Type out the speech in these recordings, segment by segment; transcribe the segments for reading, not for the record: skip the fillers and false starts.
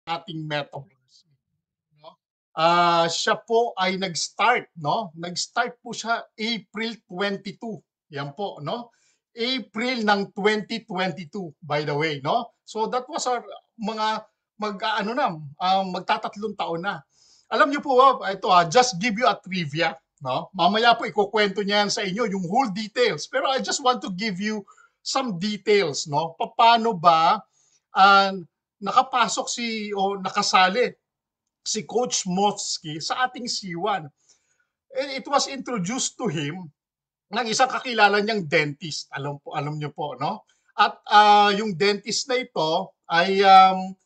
ating metaverse. No? Siya po ay nag-start, no? Nag-start po siya April 22. Yan po, no? April ng 2022, by the way, no? So that was our mga ano na, magtatatlong taon na. Alam niyo po, ito just give you a trivia, no? Mamaya po ikukwento niya yan sa inyo yung whole details. Pero I just want to give you some details, no? Paano ba uh, nakapasok o nakasali si Coach Motsky sa ating C1. And it was introduced to him ng isang kakilala niyang dentist. Alam niyo po, no? At yung dentist na ito ay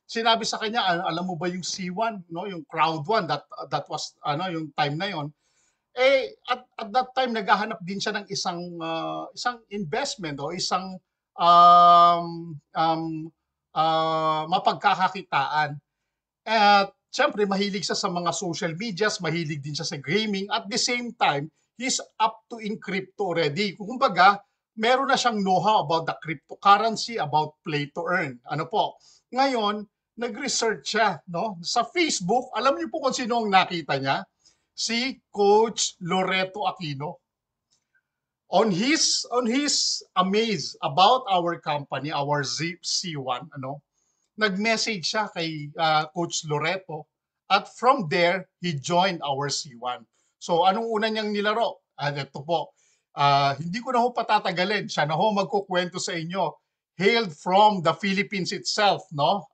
sinabi sa kanya, alam mo ba yung C1, no? Yung crowd one that was yung time na yon. At that time naghahanap din siya ng isang investment o isang mapagkakakitaan. At siyempre, mahilig siya sa mga social medias, mahilig din siya sa gaming. At the same time, he's up to in crypto already. Kumbaga, meron na siyang know-how about the cryptocurrency, about play to earn. Ano po? Ngayon, nag-research siya, no? Sa Facebook, alam niyo po kung sino ang nakita niya? Si Coach Loreto Aquino. On his amaze about our company, our C1, nag-message siya kay Coach Loreto at from there, he joined our C1. So anong una niyang nilaro? Ito po, hindi ko na ho patatagalin. Siya na ho magkukwento sa inyo. Hailed from the Philippines itself, no?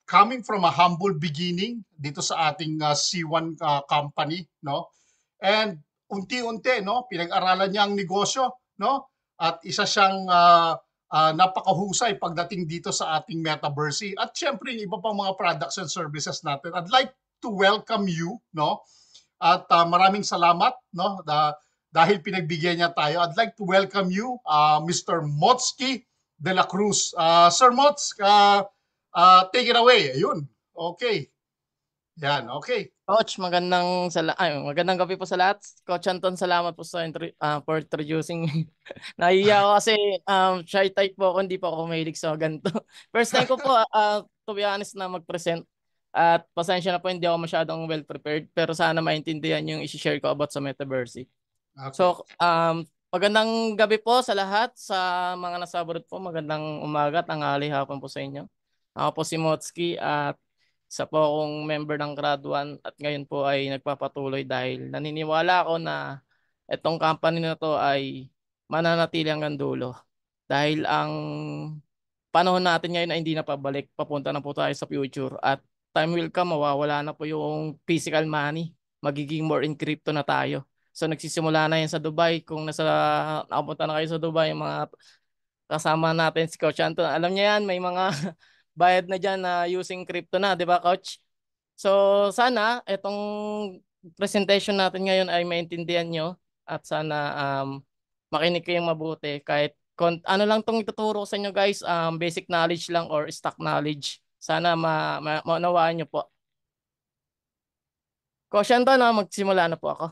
Coming from a humble beginning dito sa ating C1 company, no? And unti-unti, no, pinag-aralan niya ang negosyo, no? At isa siyang napakahusay pagdating dito sa ating Metaverse. At syempre, iba pang mga products and services natin. I'd like to welcome you, no? At maraming salamat, no? Dahil pinagbigyan niya tayo. I'd like to welcome you, Mr. Motsky de la Cruz. Sir Mots, take it away. Ayun. Okay. Yan, okay. Coach, magandang gabi po sa lahat. Coach Anton, salamat po for introducing me. Nahiya ako kasi shy type po ako, hindi po ako mahilig sa ganito. First time ko po, to be honest, na mag-present. At pasensya na po, hindi ako masyadong well prepared. Pero sana maintindihan yung isi-share ko about sa Metaverse. Okay. So, magandang gabi po sa lahat. Sa mga nasa abroad po, magandang umaga, tanghali, hapon po sa inyo. Ako po si Motsky at isa po akong member ng Grad 1 at ngayon po ay nagpapatuloy dahil naniniwala ako na itong company na to ay mananatili hanggang dulo. Dahil ang panahon natin ngayon ay hindi na pabalik, papunta na po tayo sa future at time will come, mawawala na po yung physical money, magiging more in crypto na tayo. So nagsisimula na yan sa Dubai, kung nakapunta na kayo sa Dubai, yung mga kasama natin si Coach Anton, alam niya yan, may mga bayad na dyan na using crypto na, di ba, Coach? So, sana itong presentation natin ngayon ay maintindihan nyo at sana makinig kayong mabuti kahit ano lang tong ituturo sa inyo guys, basic knowledge lang or stock knowledge. Sana maunawaan nyo po. Coach Anton, magsimula na po ako.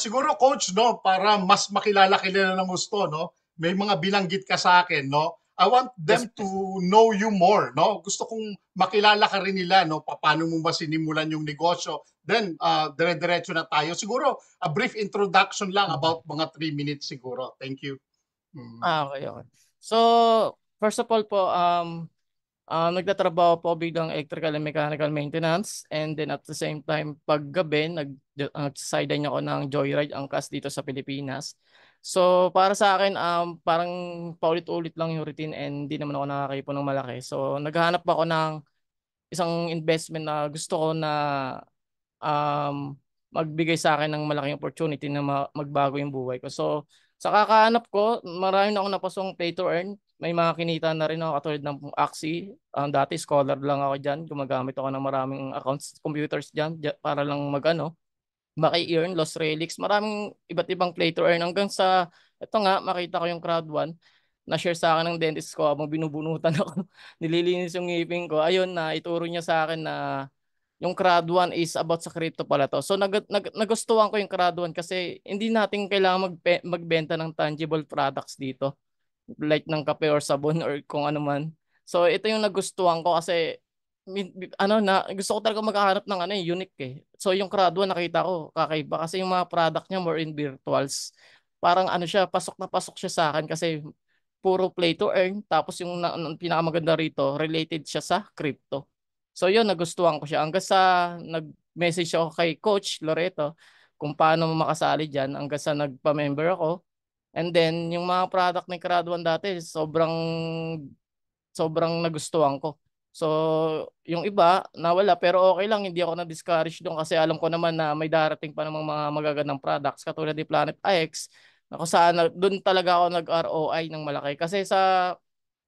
Siguro coach, no, para mas makilala ng gusto, no, may mga binanggit ka sa akin, no. I want them to know you more, no. Gusto kong makilala ka rin nila, no, paano mo ba sinimulan yung negosyo. Then dire-diretso na tayo. Siguro a brief introduction lang about mga 3 minutes siguro. Thank you. Okay. So, first of all po, nagtatrabaho po bilang electrical and mechanical maintenance and then at the same time paggabi nag-sideline ako ng Joyride Angkas dito sa Pilipinas. So para sa akin parang paulit-ulit lang yung routine and hindi naman ako nakakaipon ng malaki. So naghahanap ako ng isang investment na gusto ko na magbigay sa akin ng malaking opportunity na magbago yung buhay ko. So sa kakahanap ko, marami na akong napasong pay to earn. May mga kinita na rin ako katulad ng Axie. Dati scholar lang ako dyan. Gumagamit ako ng maraming accounts, computers dyan para lang maki-earn, Lost Relics. Maraming iba't ibang play to earn. Hanggang sa, ito nga, makita ko yung Crowd 1. Na-share sa akin ng dentist ko habang binubunutan ako. Nililinis yung ngipin ko. Ayun na, ituro niya sa akin na yung Crowd 1 is about sa crypto pala to. So nagustuhan ko yung Crowd 1 kasi hindi natin kailangan magbenta ng tangible products dito. Like ng kape or sabon or kung ano man. So ito yung nagustuhan ko kasi ano na gusto ko talaga maghahanap ng ano unique eh. So yung Crado nakita ko kakaiba kasi yung mga product niya more in virtuals. Parang ano siya, pasok na pasok siya sa akin kasi puro play to earn tapos yung ang pinakamaganda rito related siya sa crypto. So yun nagustuhan ko siya hanggang sa nag-message ako kay Coach Loreto kung paano makasali diyan hanggang sa nagpa-member ako. And then, yung mga product ni Karaduan dati, sobrang nagustuhan ko. So, yung iba, nawala, pero okay lang, hindi ako na-discourage doon kasi alam ko naman na may darating pa namang mga magagandang products katulad ni Planet X, na kung saan doon talaga ako nag-ROI ng malaki. Kasi sa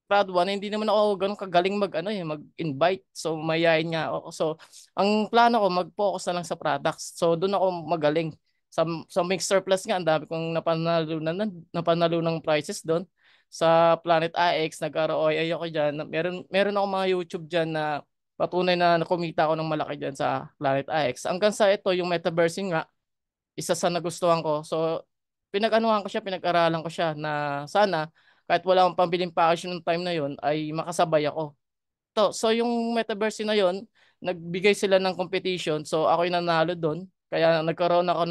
Proud One, hindi naman ako ganun kagaling mag-invite. So, mayayain nga ako. So, ang plano ko, mag-focus na lang sa products. So, doon ako magaling. Sa Mixer Plus nga, ang dami kong napanalo ng prices doon. Sa Planet AX, nag-ROI ako dyan. Meron ako mga YouTube dyan na patunay na nakumita ako ng malaki dyan sa Planet AX. Hanggang sa ito, yung metaversing nga, isa sa nagustuhan ko. So, pinag-anuhan ko siya, pinag-aralan ko siya na sana kahit wala akong pambiling package nung time na yon ay makasabay ako. So yung metaverse na yon, nagbigay sila ng competition. So ako yung nanalo doon. Kaya nagkaroon ako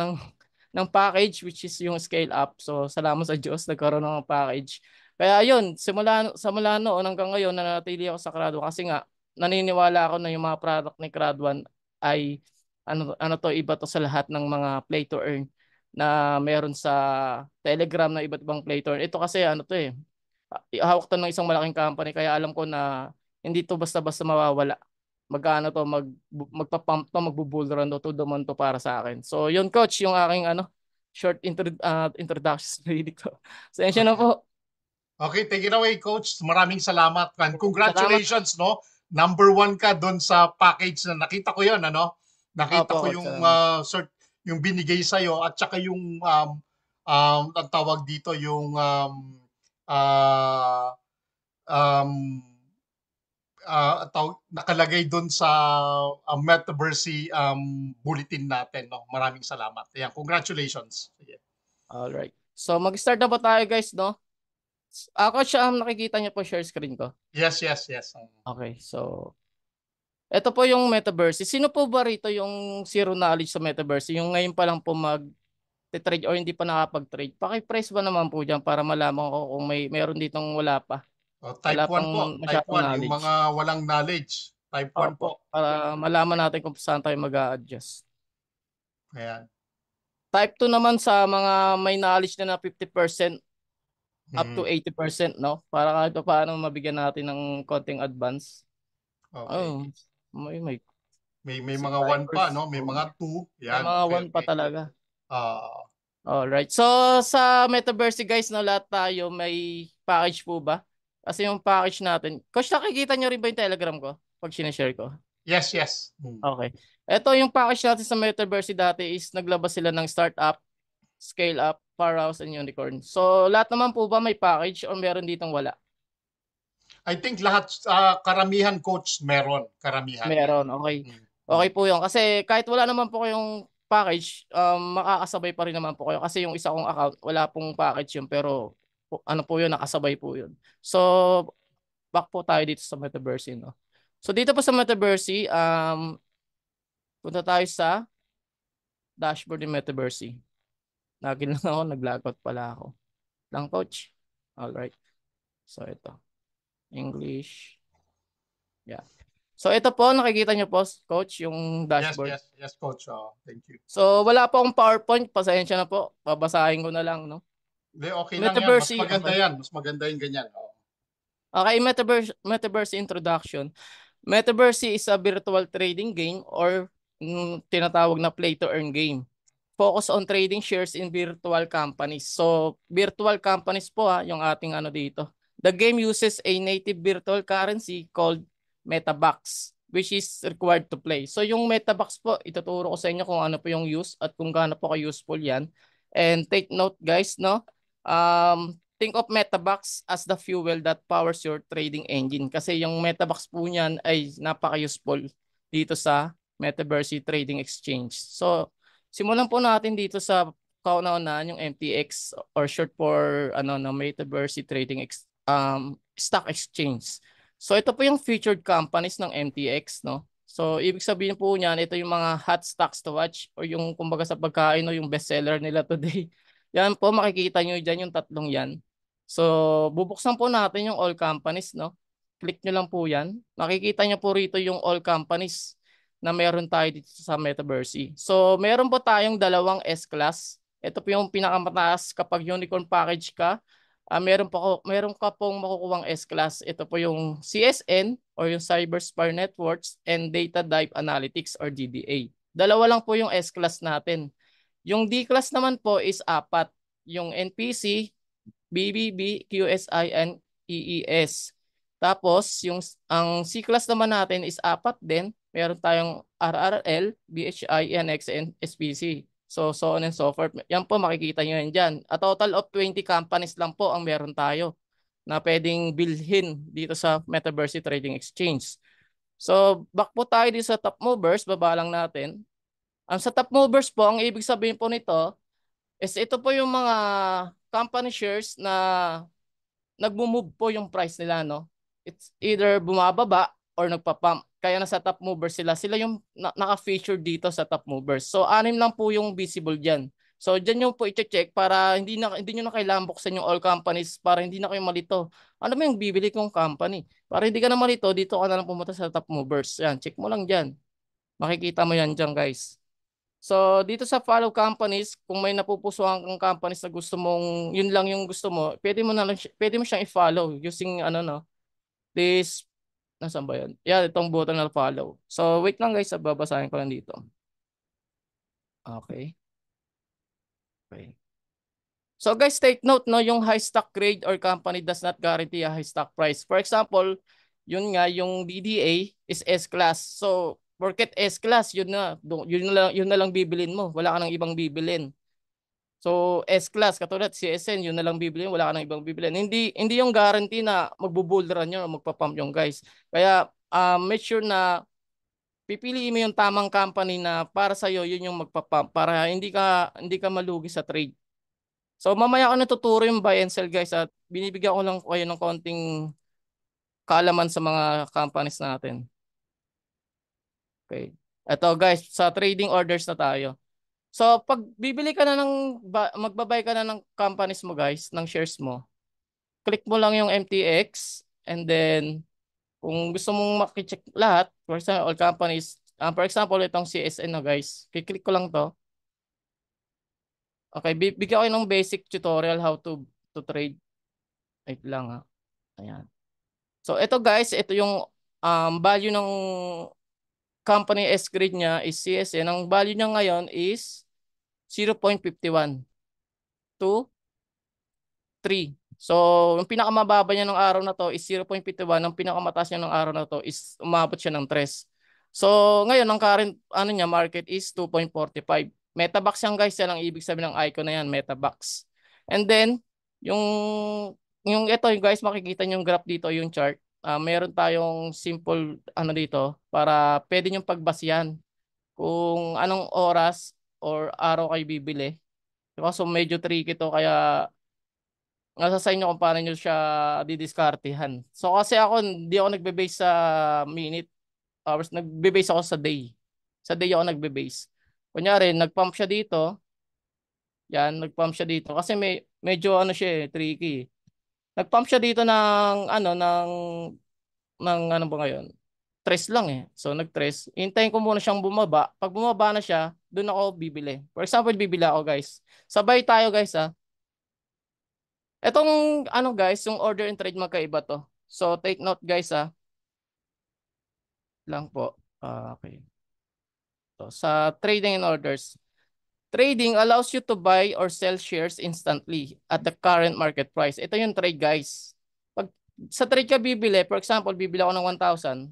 ng package which is yung scale up. So salamat sa Diyos, nagkaroon ako ng package. Kaya ayun, simula noon hanggang ngayon nanatili ako sa Crowd kasi nga naniniwala ako na yung mga product ni Crowd ay ano to iba to sa lahat ng mga play to earn na meron sa Telegram na iba't ibang play to earn. Ito kasi ano to eh, hawak to ng isang malaking company kaya alam ko na hindi to basta-basta mawawala. Magkano to magpa-pump to, magbubullrun to duman to para sa akin. So yun coach, yung aking short introduction sa sarili ko. Sensya na Okay. po. Okay, take it away, Coach. Maraming salamat. And Salamat. congratulations, no? Number one ka doon sa package na nakita ko yon, ano? Nakita Opo, ko coach. yung Salamat. yung binigay sa at saka yung ang tawag dito yung uh, um, nakalagay doon sa Metaverse bulletin natin, no? Maraming salamat. Ayan, congratulations. Sige. All right. So mag-start na po tayo guys, no? Ako siya ang nakikita niyo po share screen ko. Yes, yes, yes. Okay, so ito po yung metaverse. Sino po ba rito yung zero knowledge sa metaverse? Yung ngayon pa lang po mag-trade or hindi pa nakapag-trade. Paki-price ba naman po diyan para malaman ko kung meron ditong wala pa. Oh, Wala type 1 pang po. Type masyadong 1. Yung mga knowledge. walang knowledge. Type 1 po. Opo, para malaman natin kung saan tayo mag-a-adjust. Ayan. Type 2 naman sa mga may knowledge na 50% up to Mm, 80%, no? Para kahit pa paano mabigyan natin ng konting advance. okay. Oh, may May mga 1 pa, subscribers. no? May Oh. mga 2. May Yan. mga Okay, one pa okay. talaga. Ah, Alright. So, sa Metaverse guys, no, lahat tayo may package po ba? Kasi yung package natin, Coach, nakikita nyo rin ba yung Telegram ko pag sinashare ko? yes, yes. Mm. Okay. Ito yung package natin sa Metaverse dati is naglabas sila ng startup, scale up, powerhouse, and unicorn. So, lahat naman po ba may package o meron ditong wala? I think lahat, karamihan, coach, meron. Karamihan. Meron, okay. Mm, Okay mm. po yun. Kasi kahit wala naman po kayong package, makakasabay pa rin naman po kayo. Kasi yung isa kong account, wala pong package yun. Pero ano po yun, nakasabay po yun. So, back po tayo dito sa Metaverse, no? So, dito po sa Metaverse, punta tayo sa dashboard ng Metaverse. Lagi lang ako, nag-logout pala ako. Lang, coach. Alright. So, ito. English. Yeah. So, ito po, nakikita nyo po, coach, yung Yes, dashboard. yes, yes, coach. Thank you. So, wala po akong PowerPoint. Pasensya na po. Babasahin ko na lang, no? Hindi, okay lang yan. Mas Metaverse, maganda okay. yan. Mas maganda yung ganyan. Oh. Okay, Metaverse introduction. Metaverse is a virtual trading game or tinatawag na play to earn game. Focus on trading shares in virtual companies. So, virtual companies po yung ating ano dito. The game uses a native virtual currency called MetaBucks which is required to play. So, yung MetaBucks po, ituturo ko sa inyo kung ano po yung use at kung gaano po ka-useful yan. And take note guys, no? Think of MetaBucks as the fuel that powers your trading engine. Kasi yung MetaBucks po niyan ay napaka-useful dito sa Metaverse Trading Exchange. So, simulan po natin dito sa kauna-unahan yung MTX or short for ano na Metaverse Trading Stock Exchange. So ito po yung featured companies ng MTX, no? So ibig sabihin po niyan, ito yung mga hot stocks to watch or yung kumbaga sa pagkain o yung bestseller nila today. Yan po, makikita nyo dyan yung tatlong yan. So bubuksan po natin yung all companies, no? Click nyo lang po yan. Makikita nyo po rito yung all companies na meron tayo dito sa Metaverse. So meron po tayong dalawang S-Class. Ito po yung pinakamataas kapag unicorn package ka. Meron ka pong makukuhang S-Class. Ito po yung CSN or yung Cyberspire Networks and Data Dive Analytics or DDA. Dalawa lang po yung S-Class natin. Yung D-Class naman po is apat. Yung NPC, BBB, QSI, and EES. Tapos, ang C-Class naman natin is apat din. Meron tayong RRL, BHI, NX, and SPC. So on and so forth. Yan po, makikita nyo yan dyan. A total of 20 companies lang po ang meron tayo na pwedeng bilhin dito sa Metaverse Trading Exchange. So, back po tayo dito sa top movers. Baba lang natin. Ang sa top movers po, ang ibig sabihin po nito is ito po yung mga company shares na nagmo-move po yung price nila, no? It's either bumababa or nagpa-pump. Kaya nasa top movers sila. Sila yung naka-feature dito sa top movers. So, anim lang po yung visible dyan. So, dyan yung po i-check para hindi nyo na kailangan buksan yung all companies para hindi na kayo malito. Ano ba yung bibili kong company? Para hindi ka na malito, dito ka na lang pumunta sa top movers. Yan, check mo lang dyan. Makikita mo yan dyan, guys. So, dito sa follow companies, kung may napupusuan kang companies na gusto mong, yun lang yung gusto mo, pwede mo siyang i-follow using ano no, this, nasaan ba yun? Yeah, itong button na follow. So, wait lang guys, babasahin ko lang dito. Okay. Okay. So guys, take note no, yung high stock grade or company does not guarantee a high stock price. For example, yun nga yung DDA is S-class. So, porket S-class, yun na lang bibilin mo. Wala ka nang ibang bibilin. So, S-class, katulad CSN, yun na lang bibilin, wala ka nang ibang bibilin. Hindi yung guarantee na magbo-bull run yun o magpa-pump yung guys. Kaya, make sure na pipiliin mo yung tamang company na para sa iyo yun yung magpa-pump para hindi ka malugi sa trade. So mamaya ako natuturo yung buy and sell guys at binibigyan ko lang kayo ng konting kaalaman sa mga companies natin. Okay. Ito guys, sa trading orders na tayo. So pag bibili ka na magbabay ka na ng companies mo guys, ng shares mo, click mo lang yung MTX and then kung gusto mong makicheck lahat, for example, all companies, for example, itong CSN na guys, kiklik ko lang to. Okay, bigyan ko kayo ng basic tutorial how to trade. Wait lang ha. Ayan. So ito guys, ito yung value ng company S-grade niya is CSN. Ang value niya ngayon is 0.51 to 3. So yung pinakamababa niya ng araw na to is 0.51. Ang pinakamataas niya ng araw na to is umabot siya ng 3. So ngayon ang current niya market is 2.45. Metabox yan guys, yan ang ibig sabihin ng icon na yan, Metabox. And then yung ito yung guys, makikita niyo yung graph dito, yung chart. Meron tayong simple dito para pwede niyong pagbasihan kung anong oras or araw kayo bibili. So medyo tricky to kaya nasa sa inyo kung paano nyo siya didiskartehan. So kasi ako hindi ako nagbe-base sa minute hours, nagbe-base ako sa day. Sa day ako nagbe-base. Kunyari, nag-pump siya dito. Yan, nag-pump siya dito kasi medyo siya tricky. Nag-pump siya dito ng ano ba ngayon? Tres lang eh. So nag-tres. Hintayin ko muna siyang bumaba. Pag bumaba na siya, doon ako bibili. For example, bibili ako guys. Sabay tayo guys ha. Etong guys, yung order and trade magkaiba to. So take note guys ha. Lang po. Okay. So, sa trading and orders. Trading allows you to buy or sell shares instantly at the current market price. Ito yung trade guys. Pag sa trade ka bibili, for example, bibili ako ng 1,000.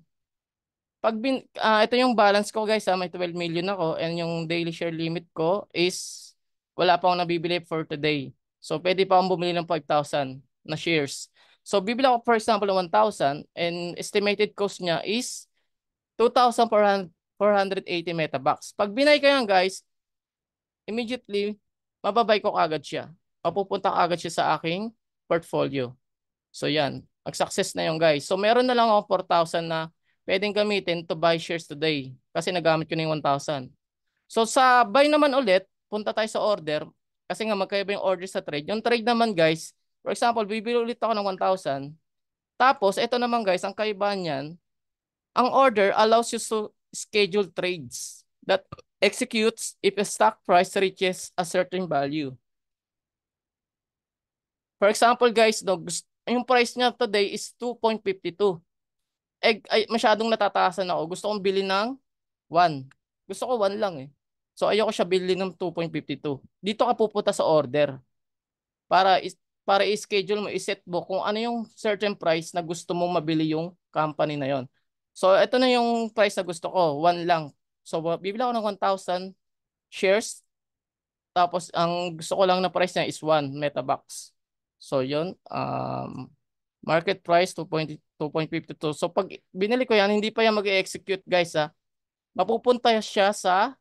Ito yung balance ko guys ha, may 12 million ako and yung daily share limit ko is wala pa akong nabibili for today. So pwede pa akong bumili ng 5,000 na shares. So bibili ako for example ng 1,000 and estimated cost niya is 2,480 metabucks. Pag binay ko yan guys, immediately mababay ko kagad siya. Mapupunta kagad siya sa aking portfolio. So yan. Nag-success na yung guys. So meron na lang ako 4,000 na pwedeng gamitin to buy shares today. Kasi nagamit ko na yung 1,000. So sa buy naman ulit, punta tayo sa order. Kasi nga magkaiba yung order sa trade. Yung trade naman guys, for example, bibili ulit ako ng 1,000. Tapos ito naman guys, ang kaibahan niyan, ang order allows you to schedule trades that executes if a stock price reaches a certain value. For example guys, no, yung price niya today is 2.52. Ay, masyadong natataasan ako. Gusto kong bilhin ng 1. Gusto ko 1 lang eh. So ayoko siya bilhin ng 2.52. Dito ka pupunta sa order para para i-schedule mo, i-set mo kung ano yung certain price na gusto mong mabili yung company na yon. So ito na yung price na gusto ko, 1 lang. So bibili ako ng 1,000 shares. Tapos ang gusto ko lang na price niya is 1 Metabox. So yun, market price 2.52. So pag binili ko yan, hindi pa yan mag-execute guys ha. Mapupunta siya sa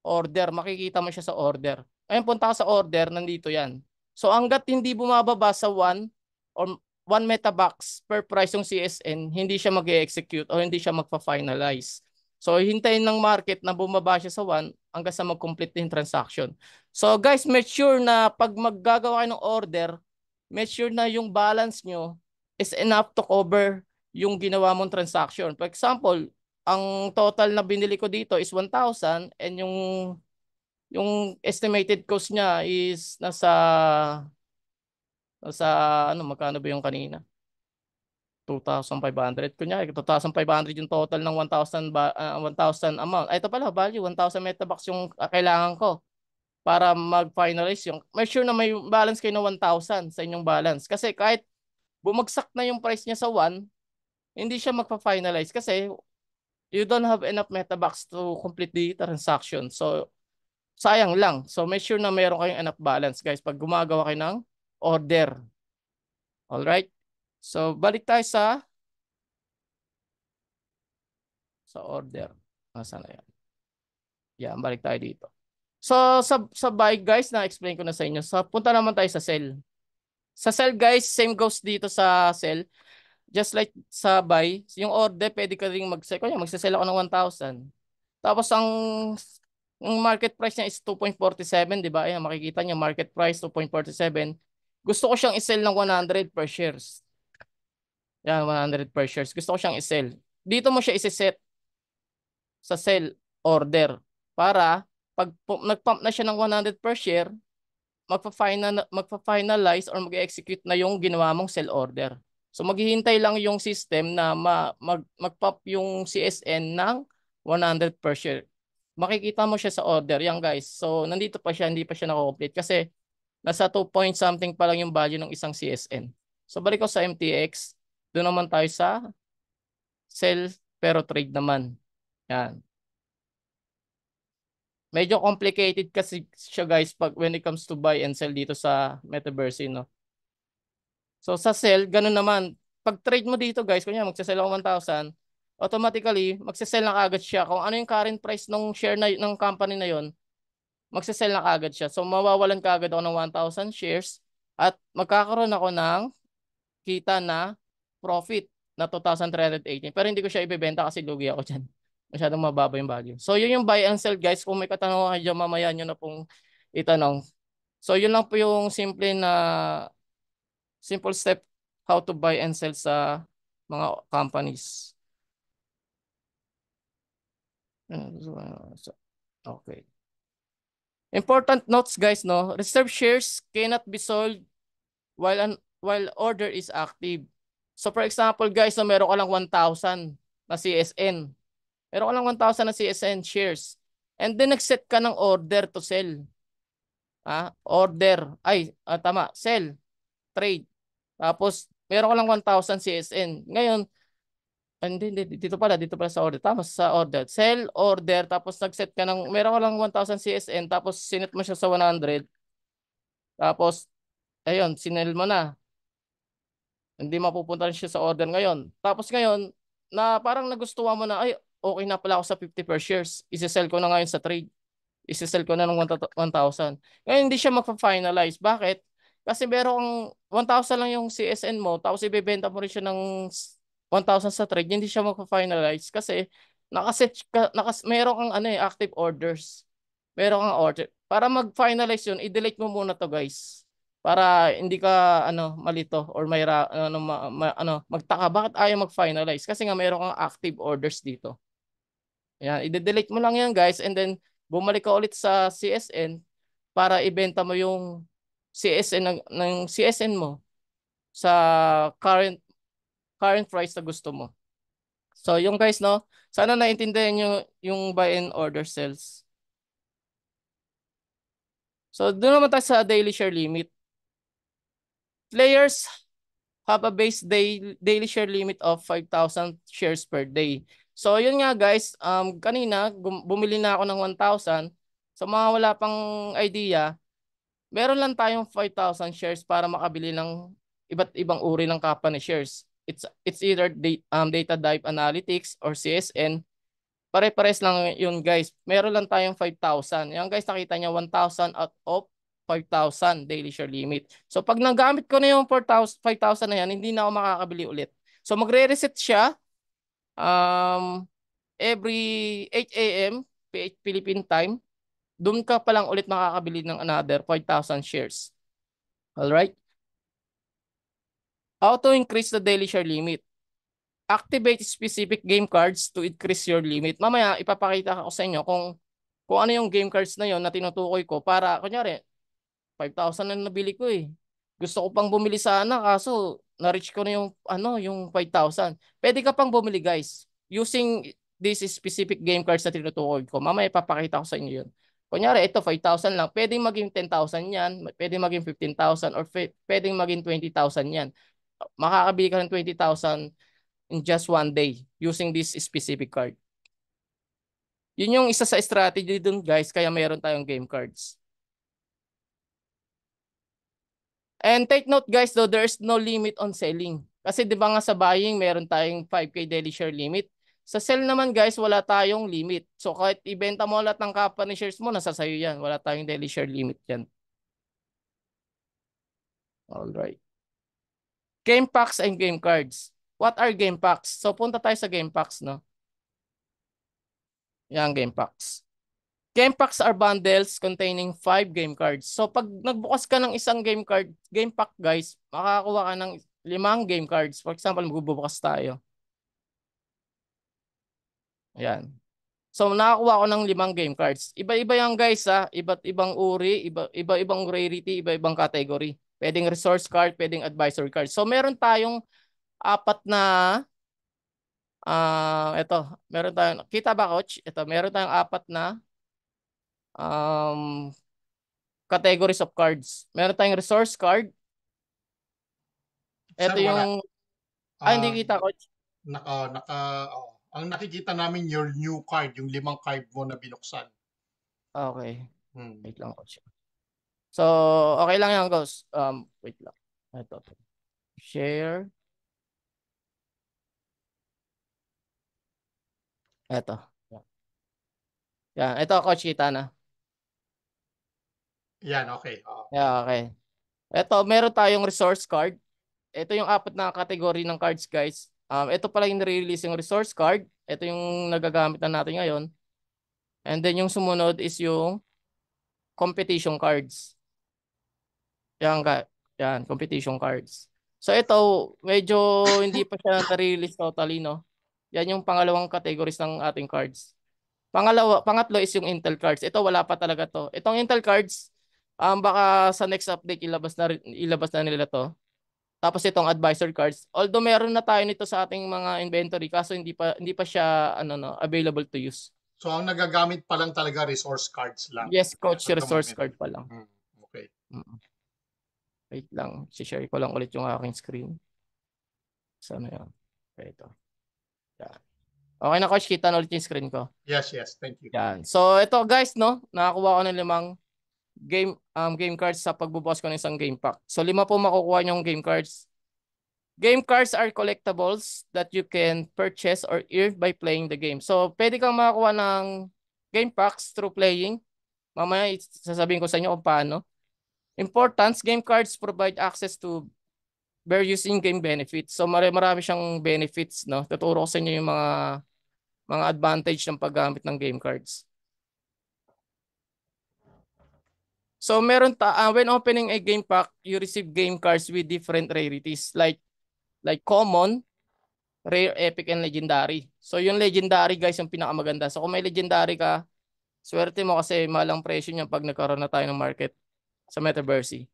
order. Makikita mo siya sa order. Ayun, punta ka sa order, nandito yan. So hanggat hindi bumababa sa 1 or 1 Metabox per price yung CSN, hindi siya mag-execute o hindi siya magpa-finalize. So hintayin ng market na bumaba siya sa 1 hanggang sa mag-complete yung transaction. So guys, make sure na pag maggagawa kayo ng order, make sure na yung balance nyo is enough to cover yung ginawa mong transaction. For example, ang total na binili ko dito is 1,000 and yung estimated cost niya is nasa ano magkano ba yung kanina? 2,500. Kunya, 2,500 yung total ng 1,000 amount. Ay, ito pala, value, 1,000 metabucks yung kailangan ko para mag-finalize yung. Make sure na may balance kayo ng 1,000 sa inyong balance. Kasi kahit bumagsak na yung price niya sa 1, hindi siya magpa-finalize kasi you don't have enough metabucks to complete the transaction. So, sayang lang. So, make sure na meron kayong enough balance, guys, pag gumagawa kayo ng order. Alright? So, balik tayo sa order. Nasaan na yan? Yan, balik tayo dito. So, sa buy, guys, na-explain ko na sa inyo. So, punta naman tayo sa sell. Sa sell, guys, same goes dito sa sell. Just like sa buy, yung order, pwede ka rin mag-sell. Kaya magsasell ako ng 1,000. Tapos, ang market price niya is 2.47, di ba? Ayan, makikita niyo, market price 2.47. Gusto ko siyang i-sell ng 100 per shares. Yan, 100 per shares. Gusto ko siyang i-sell. Dito mo siya isi-set sa sell order para pag nag-pump na siya ng 100 per share, magpa-finalize or mag-execute na yung ginawa mong sell order. So maghihintay lang yung system na mag-pop yung CSN ng 100 per share. Makikita mo siya sa order yan guys. So nandito pa siya, hindi pa siya na-complete kasi nasa 2 point something pa lang yung value ng isang CSN. So balik ko sa MTX, doon naman tayo sa sell pero trade naman. Yan. Medyo complicated kasi siya guys pag when it comes to buy and sell dito sa Metaverse, no? So sa sell, ganun naman. Pag trade mo dito guys, kunya magsasell ako 1,000, automatically magsasell na kagad siya. Kung ano yung current price ng share na ng company na yon, magsasell na kagad siya. So mawawalan kagad ako ng 1,000 shares at magkakaroon ako ng kita na profit na 2,318. Pero hindi ko siya ibebenta kasi lugi ako dyan. Masyadong mababa yung value. So yun yung buy and sell guys. Kung may katanungan kayo dyan, mamaya nyo na pong itanong. So yun lang po yung simple step how to buy and sell sa mga companies. Okay. Important notes guys, no? Reserve shares cannot be sold while order is active. So for example guys, no, meron ka lang 1,000 na CSN. Meron ka lang 1,000 na CSN shares. And then nag-set ka ng order to sell. Order. Tama. Sell. Trade. Tapos, meron ka lang 1,000 CSN. Ngayon, hindi, dito pala sa order. Tama, sa order. Sell, order, tapos nag-set ka ng, meron ka lang 1,000 CSN, tapos sinet mo siya sa 100. Tapos, ayun, sinel mo na. Hindi mapupunta rin siya sa order ngayon. Tapos ngayon, na parang nagustuhan mo na, ay, okay na pala ako sa 50 per shares. Isi-sell ko na ngayon sa trade. Isi-sell ko na ng 1,000. Ngayon, hindi siya magpa-finalize. Bakit? Kasi meron kang 1,000 lang yung CSN mo, tapos ibebenta mo rin siya ng 1,000 sa trade, hindi siya magpa-finalize kasi nakaset ka, meron kang ano active orders. Meron kang order. Para mag-finalize yun, i-delete mo muna to guys. Para hindi ka malito or may magtaka bakit ayaw mag-finalize kasi nga meron kang active orders dito. Yan, i-delete mo lang yan guys and then bumalik ka ulit sa CSN para ibenta mo yung CSN ng CSN mo sa current current price na gusto mo. So yung guys no, sana naintindihan nyo yung buy and order sales. So doon naman tayo sa daily share limit. Players have a daily share limit of 5,000 shares per day. So yun nga guys, kanina bumili na ako ng 1,000. So mga wala pang idea, meron lang tayong 5,000 shares para makabili ng iba't ibang uri ng company shares. It's either data dive analytics or CSN. Pare-pares lang yun guys. Meron lang tayong 5,000. Yan guys, nakita niya 1,000 out of 5,000 daily share limit. So pag nagamit ko na yung 4,000, 5,000 na yan, hindi na ako makakabili ulit. So magre-reset siya every 8 a.m. Philippine time. Doon ka pa lang ulit makakabili ng another 5,000 shares. Alright? How to increase the daily share limit? Activate specific game cards to increase your limit. Mamaya ipapakita ko sa inyo kung ano yung game cards na yon na tinutukoy ko para kunyari 5,000 na nabili ko eh. Gusto ko pang bumili sana kaso na-reach ko na yung 5,000. Pwede ka pang bumili guys using this specific game cards na tinutukoy ko. Mamaya ipapakita ko sa inyo yun. Kunyari ito 5,000 lang, pwedeng maging 10,000 yan, pwedeng maging 15,000 or pwedeng maging 20,000 yan. Makakabili ka ng 20,000 in just one day using this specific card. Yun yung isa sa strategy dun guys, kaya mayroon tayong game cards. And take note guys though, there's no limit on selling. Kasi di ba nga sa buying, meron tayong 5K daily share limit. Sa sell naman guys, wala tayong limit. So kahit ibenta mo lahat ng company shares mo, nasa sayo yan. Wala tayong daily share limit yan. Alright. Game packs and game cards. What are game packs? So punta tayo sa game packs, no? Yan, game packs. Game packs are bundles containing 5 game cards. So pag nagbukas ka ng isang game pack guys, makakakuha ka ng 5 game cards. For example, magbubukas tayo. Ayan. So nakakuha ko ng 5 game cards. Iba-iba yan guys ha. Iba't ibang uri, iba-ibang rarity, iba-ibang category. Pwedeng resource card, pwedeng advisory card. So meron tayong apat na ito, meron tayong kita ba coach? Ito, meron tayong apat na categories of cards. Meron tayong resource card. Sir, Ito wala. yung hindi Ah, kita coach. ang nakikita namin your new card, yung 5 card mo na binuksan. Okay. Hmm. Wait lang coach. So, okay lang yan, guys. Wait lang. Ito. Share. Ito. Yan. Ito, coach, kita na. Yan, okay. Yeah, okay. Ito, meron tayong resource card. Ito yung apat na category ng cards, guys. Ito pala yung nare-release yung resource card. Ito yung nagagamit na natin ngayon. And then yung sumunod is yung competition cards. Yan, competition cards. So ito, medyo hindi pa siya na-release totally, no? Yan yung pangalawang categories ng ating cards. Pangatlo is yung Intel cards. Ito wala pa talaga to. Itong Intel cards, baka sa next update ilabas na nila to. Tapos itong advisor cards. Although meron na tayo nito sa ating mga inventory kaso hindi pa siya available to use. So, ang nagagamit pa lang talaga resource cards lang. Yes, coach, At the resource moment. card pa lang. Okay. Wait lang, share ko lang ulit yung aking screen. Sana yan? Okay, ito. Yan. Okay na coach, kita na ulit yung screen ko. Yes, thank you. Yan. So ito guys, no, nakakuha ko ng 5 game cards sa pagbubukas ko ng isang game pack. So 5 po makukuha yung game cards. Game cards are collectibles that you can purchase or earn by playing the game. So pwede kang makakuha ng game packs through playing. Mamaya sasabihin ko sa inyo kung paano. Importance, game cards provide access to various in-game benefits. So marami siyang benefits, no? Tuturo ko sa inyo yung mga advantage ng paggamit ng game cards. So when opening a game pack, you receive game cards with different rarities like common, rare, epic, and legendary. So yung legendary guys yung pinakamaganda. So kung may legendary ka, swerte mo kasi malang presyo niya pag nagkaroon na tayo ng market sa Metaverse.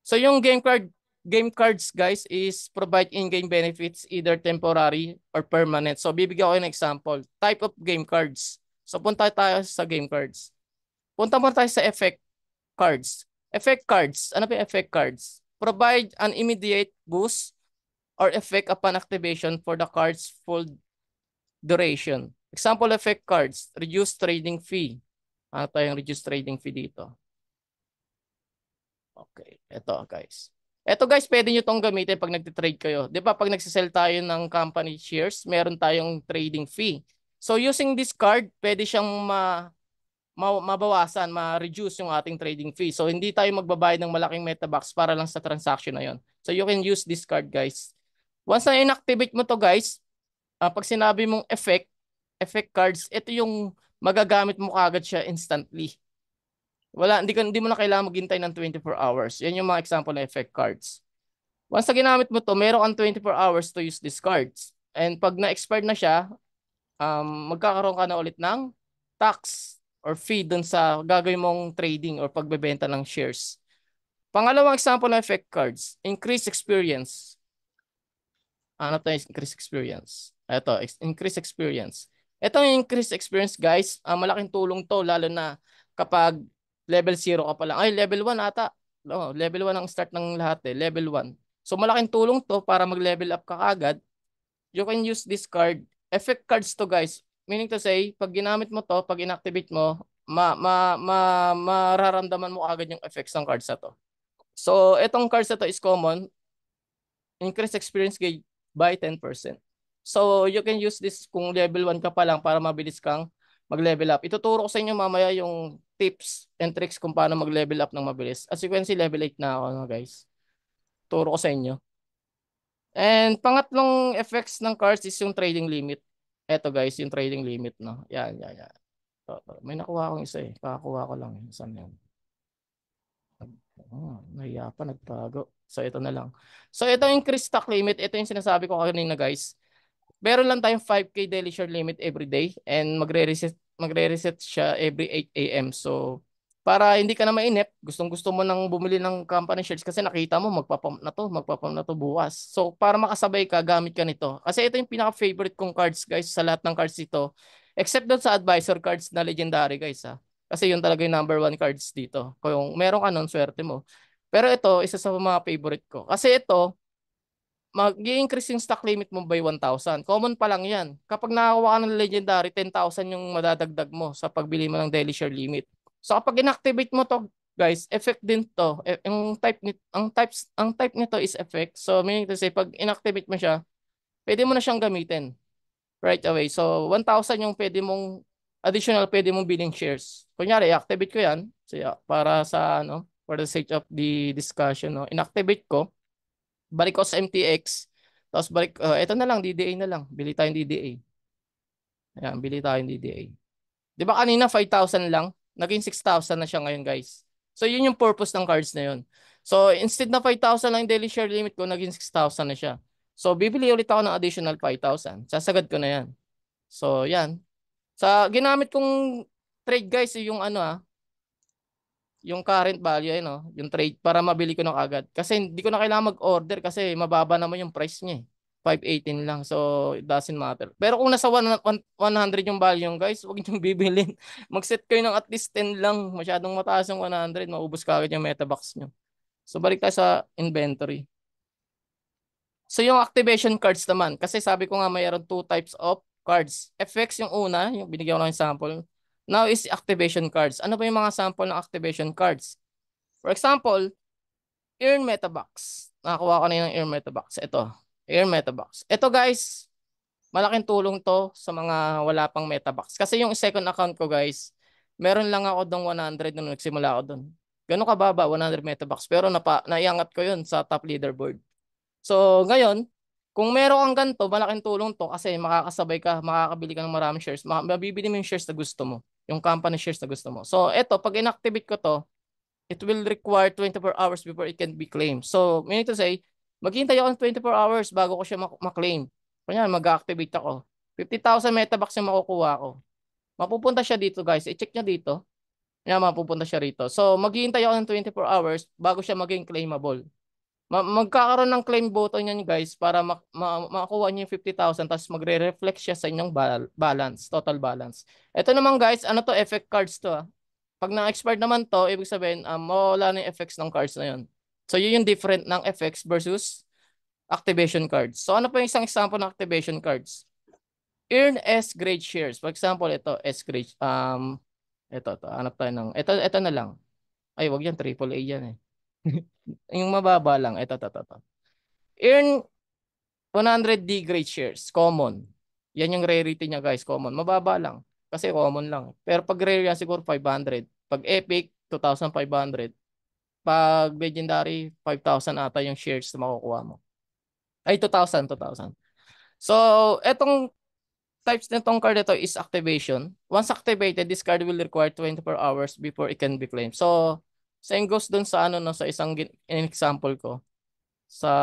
So yung game cards guys is provide in-game benefits either temporary or permanent. So bibigyan ko ng example. Type of game cards. So punta tayo sa game cards. Punta muna tayo sa effect cards. Effect cards. Ano ba yung effect cards? Provide an immediate boost or effect upon activation for the card's full duration. Example effect cards. Reduce trading fee. Ano tayong reduce trading fee dito? Okay, eto guys. Eto guys, pwede nyo tong gamitin pag nagtitrade kayo. Di ba pag nagsisell tayo ng company shares, meron tayong trading fee. So using this card, pwede siyang mabawasan, ma-reduce yung ating trading fee. So hindi tayo magbabayad ng malaking metabucks para lang sa transaction na yon. So you can use this card guys. Once na inactivate mo to guys, pag sinabi mong effect cards, ito yung magagamit mo kagad siya instantly. Hindi mo na kailangan maghintay ng 24 hours. Yan yung mga example ng effect cards. Once na ginamit mo to, meron kang 24 hours to use these cards. And pag na-expired na siya, magkakaroon ka na ulit ng tax or fee dun sa gagawin mong trading or pagbebenta ng shares. Pangalawang example ng effect cards, increase experience. Ano to yung increase experience? Ito, increase experience. Ito yung increase experience guys, malaking tulong to lalo na kapag level 0 ka pa lang. Ay, level 1 ata. Oh, level 1 ang start ng lahat eh, level 1. So malaking tulong to para mag-level up ka kagad. You can use this card. Effect cards to guys. Meaning to say, pag ginamit mo to, pag inactivate mo, mararamdaman mo agad yung effects ng cards na to. So, itong cards na to is common. Increase experience gain by 10%. So, you can use this kung level 1 ka pa lang para mabilis kang mag-level up. Ituturo ko sa inyo mamaya yung tips and tricks kung paano mag-level up ng mabilis. As you can see, level 8 na ako, guys. Turo ko sa inyo. And pangatlong effects ng cards is yung trading limit. Eto guys, yung trading limit, no? Yan. May nakuha akong isa eh. Kakakuha ko lang. Saan yan? Nahiya pa, nagtago. So, ito na lang. So, ito yung increase stock limit. Ito yung sinasabi ko kanina guys. Meron lang tayong 5K daily share limit every day and magre-reset siya every 8 a.m. So, para hindi ka na mainip, gustong-gusto mo nang bumili ng company shares kasi nakita mo magpapump na to bukas. So, para makasabay ka, gamit ka nito. Kasi ito yung pinaka-favorite kong cards guys sa lahat ng cards ito. Except doon sa advisor cards na legendary guys ha. Kasi yun talaga yung number 1 cards dito. Kung meron ka nun, swerte mo. Pero ito, isa sa mga favorite ko. Kasi ito, mag-i-increase yung stock limit mo by 1,000. Common pa lang yan. Kapag nakakuha ka ng legendary, 10,000 yung madadagdag mo sa pagbili mo ng daily share limit. So kapag inactivate mo to, guys, effect din to. Ang type nito is effect. So meaning to say, pag inactivate mo siya, pwede mo na siyang gamitin right away. So 1,000 yung pwede mong biling shares. Kunyari, i-activate ko yan. So, para sa for the sake of the discussion, no, inactivate ko. Balik ko sa MTX. Tapos ito na lang, DDA na lang. Bili tayong DDA. Ayan, bili tayong DDA. Di ba kanina 5,000 lang? Naging 6,000 na siya ngayon, guys. So, yun yung purpose ng cards na yun. So, instead na 5,000 lang yung daily share limit ko, naging 6,000 na siya. So, bibili ulit ako ng additional 5,000. Sasagad ko na yan. So, yan. Sa ginamit kong trade, guys, yung yung current value, yung trade para mabili ko na kagad. Kasi hindi ko na kailangan mag-order kasi mababa naman yung price niya eh. 518 lang. So, it doesn't matter. Pero kung nasa 100 yung value guys, huwag niyong bibilin. Mag-set kayo ng at least 10 lang. Masyadong mataas yung 100, maubos kagad yung metabox niyo. So, balik tayo sa inventory. So, yung activation cards naman. Kasi sabi ko nga mayroon 2 types of cards. FX yung una, yung binigyan ko ng sample. Now is activation cards. Ano ba yung mga sample ng activation cards? For example, Earn Metabox. Nakakuha ko na yung Earn Metabox. Ito, Earn Metabox. Ito guys, malaking tulong to sa mga wala pang Metabox. Kasi yung second account ko guys, Meron lang ako dong 100 nung nagsimula ako doon. Ganun kababa, 100 metabucks. Pero naiangat ko yun sa top leaderboard. So, ngayon, kung meron kang ganito, malaking tulong to kasi makakasabay ka, makakabili ka ng maraming shares. Mabibili mo yung shares na gusto mo. Yung company shares na gusto mo. So, eto, pag inactivate ko to, it will require 24 hours before it can be claimed. So, meaning to say, maghintay ako ng 24 hours bago ko siya maklaim. Kanya, mag-activate ako. 50,000 metabucks yung makukuha ko. Mapupunta siya dito, guys. I-check niya dito. Kaya mapupunta siya rito. So, maghihintay ako ng 24 hours bago siya maging claimable. Magkakaroon ng claim button yan, guys, para makuha niyo yung 50,000 tapos magre-reflect siya sa inyong balance, total balance. Ito naman, guys, ano to, effect cards to. Pag na-expired naman to, ibig sabihin, mawala na yung effects ng cards na yun. So, yun yung different ng effects versus activation cards. So, ano pa yung isang example ng activation cards? Earn S grade shares. For example, ito, S grade. Ito, hanap tayo ng, ito na lang. Ay, wag yan, triple A yan eh. Yung mababa lang, ito. Earn 100D grade shares, common. Yan yung rarity niya, guys, common. Mababa lang, kasi common lang. Pero pag rare yan, siguro 500. Pag epic, 2,500. Pag legendary, 5,000 ata yung shares na makukuha mo. Ay, 2,000. So, etong types nitong card ito is activation. Once activated, this card will require 24 hours before it can be claimed. So, same goes dun sa ano no, sa isang example ko sa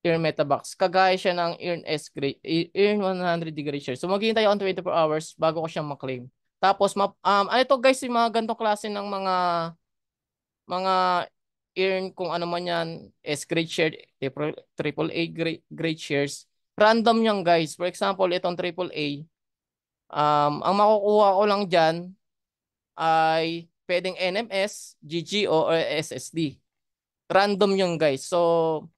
Earn Metabox. Kagaya siya ng Earn S grade, Earn 100 degree share. So maghihintay ako ng 24 hours bago ko siya ma-claim. Tapos ano to, guys, yung mga ganitong klase ng mga earn kung ano man yan, S grade share, triple A grade shares. Random yan, guys. For example, itong triple A, ang makukuha ko lang dyan ay pwedeng NMS, GGO, or SSD. Random yung, guys. So,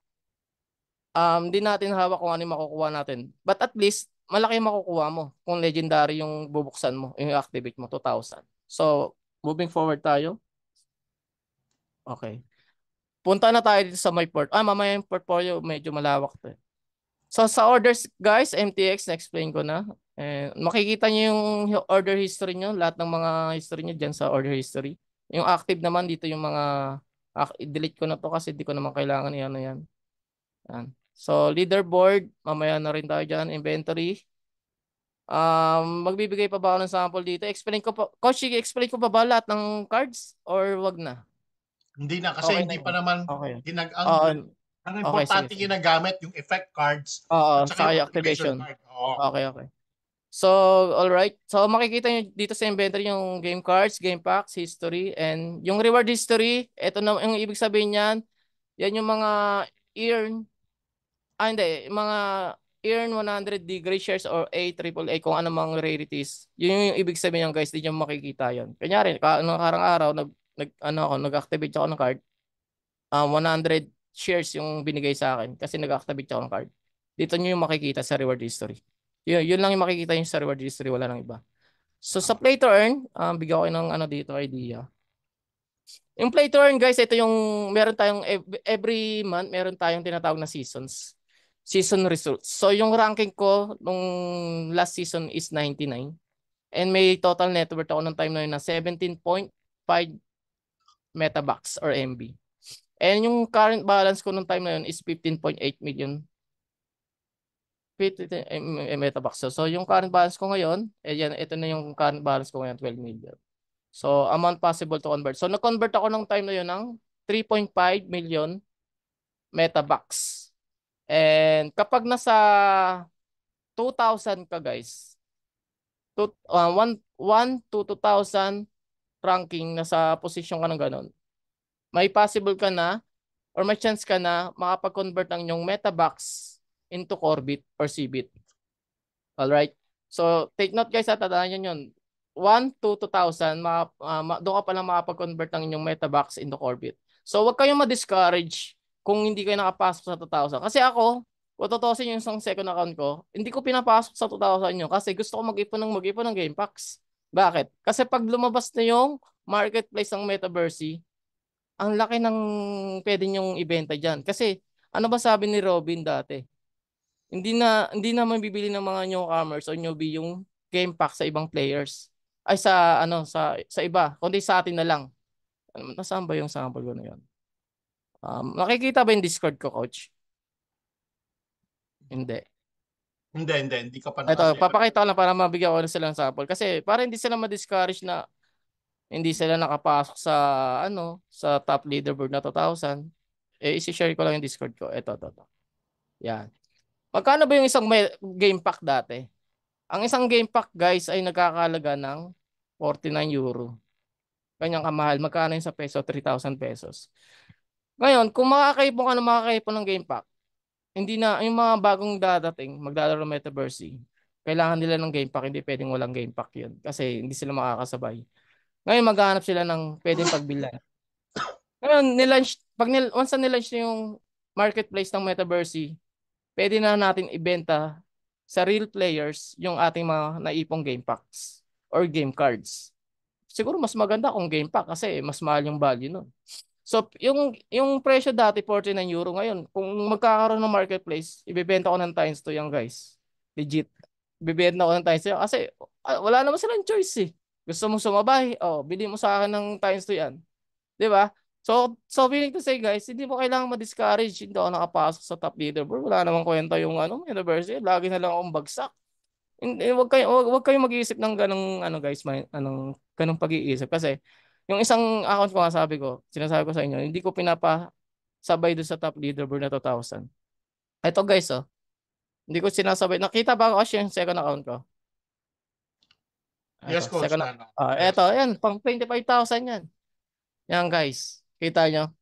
di natin hawak kung ano yung makukuha natin. But at least, malaki yung makukuha mo kung legendary yung bubuksan mo, yung activate mo, 2,000. So, moving forward tayo. Okay. Punta na tayo dito sa my mamaya yung portfolio, medyo malawak to eh. So, sa orders, guys, MTX, na-explain ko na. Makikita nyo yung order history nyo, lahat ng mga history nyo dyan sa order history. Yung active naman, dito yung mga, delete ko na to kasi di ko naman kailangan yan. Yan. So, leaderboard, mamaya na rin tayo dyan. Inventory. Magbibigay pa ba ako ng sample dito? Explain ko pa. Coach, explain ko pa ba lahat ng cards? Or wag na? Hindi na kasi Okay na hindi pa yun. naman Okay. ang Oo. ang Okay, sige, importante sige. ginagamit yung effect cards at Oo, saka yung saka yung activation activation. card. Oo. Okay. So, all right. So, makikita nyo dito sa inventory yung game cards, game packs, history, and yung reward history. Ito na yung ibig sabihin niyan. Yan yung mga earn. Hindi. Mga earn 100 degree shares or A, triple A, kung ano mga rarities. Yun yung ibig sabihin yan, guys. Di nyo makikita yun. Kanyari, nung karang araw, nag-activate ako ng card. 100 shares yung binigay sa akin kasi nag-activate ako ng card. Dito nyo yung makikita sa reward history. Yun lang yung makikita yung sa reward history. Wala nang iba. So sa play to earn, bigyan ko kayo ng ano dito idea. Yung play to earn, guys, ito yung meron tayong every month meron tayong tinatawag na seasons. Season results. So yung ranking ko nung last season is 99 and may total net worth ako ng time na yun na 17.5 metabucks or MB. And yung current balance ko nung time na yun is 15.8 million metabucks. So yung current balance ko ngayon, ito na yung current balance ko ngayon, 12 million. So, amount possible to convert. So, na-convert ako nung time na yun ng 3.5 million metabucks. And kapag nasa 2,000 ka, guys, 1 to 2,000 ranking, nasa position ka ng ganun, may possible ka na or may chance ka na makapag-convert ng yung metabucks into Corbit or Cbit. Alright? So, take note, guys, tandaan nyo yun. 1 to 2,000, doon ka pa lang makapag-convert ng inyong metabucks into Corbit. So, huwag kayong ma-discourage kung hindi kayo nakapasok sa 2,000. Kasi ako, kung tutusin yung isang second account ko, hindi ko pinapasok sa 2,000 yun kasi gusto ko mag-ipon ng game packs. Bakit? Kasi pag lumabas na yung marketplace ng Metaverse, ang laki ng pwede nyong ibenta dyan. Kasi, ano ba sabi ni Robin dati? Hindi na mabibili ng mga newcomers o newbie yung game pack sa ibang players. Ay sa ano sa iba, kundi sa atin na lang. Nasaan ba yung sample ko na yun? Nakikita ba yung Discord ko, coach? Hindi. Hindi ka pa Ito, nakashare. papakita ko lang para mabigyan ko na silang sample. Kasi para hindi sila ma-discourage na hindi sila nakapasok sa ano sa top leaderboard na 2,000. Isi-share ko lang yung Discord ko. Ito. Yan. Magkano ba yung isang game pack dati? Ang isang game pack, guys, ay nagkakalaga ng 49 euro. Kanyang kamahal. Magkano yung sa peso? 3,000 pesos. Ngayon, kung makakaipon ka na makakaipon ng game pack, hindi na, yung mga bagong dadating, maglalaro ng Metaverse, kailangan nila ng game pack, hindi pwedeng walang game pack yun. Kasi hindi sila makakasabay. Ngayon, maghanap sila ng pwedeng pagbilhan. Ngayon, once na nilaunch na yung marketplace ng Metaverse, pwede na natin ibenta sa real players yung ating mga naipong game packs or game cards. Siguro mas maganda kung game pack kasi mas mahal yung value nun. So, yung presyo dati 49 euro ngayon, kung magkakaroon ng marketplace, ibebenta ko ng times 2 yan, guys. Legit. Ibebenta ko ng times 2 yan kasi wala naman silang choice eh. Gusto mong sumabay, bili mo sa akin ng times 2 yan. 'Di ba? So willing to say, guys, hindi mo kailangan ma-discourage. Hindi ako nakapasok sa top leaderboard. Wala namang kwenta yung university. Lagi na lang akong bagsak. Hindi, wag kayo mag-iisip ng ganong guys, ganong pag-iisip kasi yung isang account ko nga sabi ko, sinasabi ko sa inyo, hindi ko pinapasabay doon sa top leaderboard na 2,000. Ito guys, hindi ko sinasabay. Nakita ba ako kasi yung second account ko? Yes, Ito, coach. second Ano? ito, Yes. yan, pang 25,000 yan. Yan guys. Kita nyo?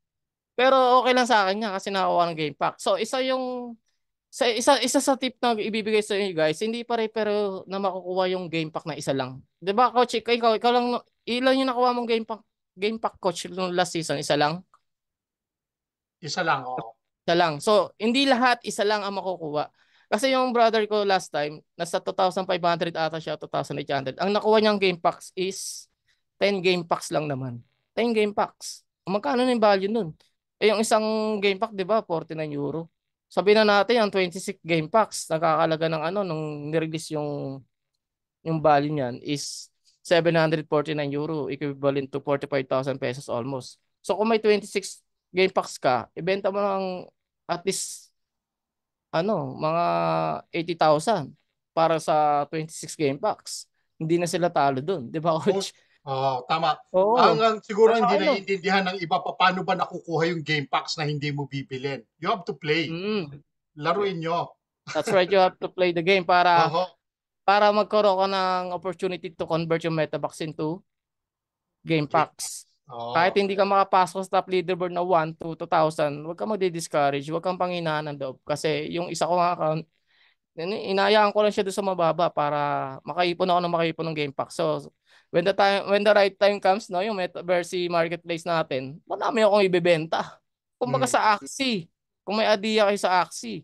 Pero okay lang sa akin yan kasi nakakuha ng game pack. So isa sa tip na ibibigay sa inyo guys, hindi pare-pero na makukuha yung game pack na isa lang. 'Di ba, coach? Ikaw lang ilan yung nakuha mong game pack coach nung last season, isa lang? Isa lang, oo. Isa lang. So hindi lahat isa lang ang makukuha. Kasi yung brother ko last time, nasa 2,500 ata siya, 2,800. Ang nakuha niyang game packs is 10 game packs lang naman. 10 game packs. Magkano na yung value nun? Yung isang game pack, di ba, 49 euro. Sabihin na natin, yung 26 game packs, nakakalaga ng nung nirelease yung value niyan is 749 euro, equivalent to 45,000 pesos almost. So kung may 26 game packs ka, ibenta mo ng at least mga 80,000 para sa 26 game packs. Hindi na sila talo doon, 'di ba, Oh, coach? tama. Oo. Ang siguro hindi Ano? naiintindihan ng iba paano ba nakukuha yung game packs na hindi mo bibilin. You have to play. Mm. Laruin nyo. That's right, you have to play the game para Oo. para magkaroon ka ng opportunity to convert yung Metabox into game Game packs. packs. Kahit Oo. hindi ka makapasok sa top leaderboard na 1 to 2,000, huwag ka magdi-discourage, huwag kang panghinaan ng loob. Kasi yung isa ko nga account, inayaan ko lang siya doon sa mababa para makaipon ako ng makaipon ng game pack. So, when the right time comes, no, yung Metaverse marketplace natin, marami akong ibebenta. Kumbaga Mm. sa Axie, kung may idea kayo sa Axie,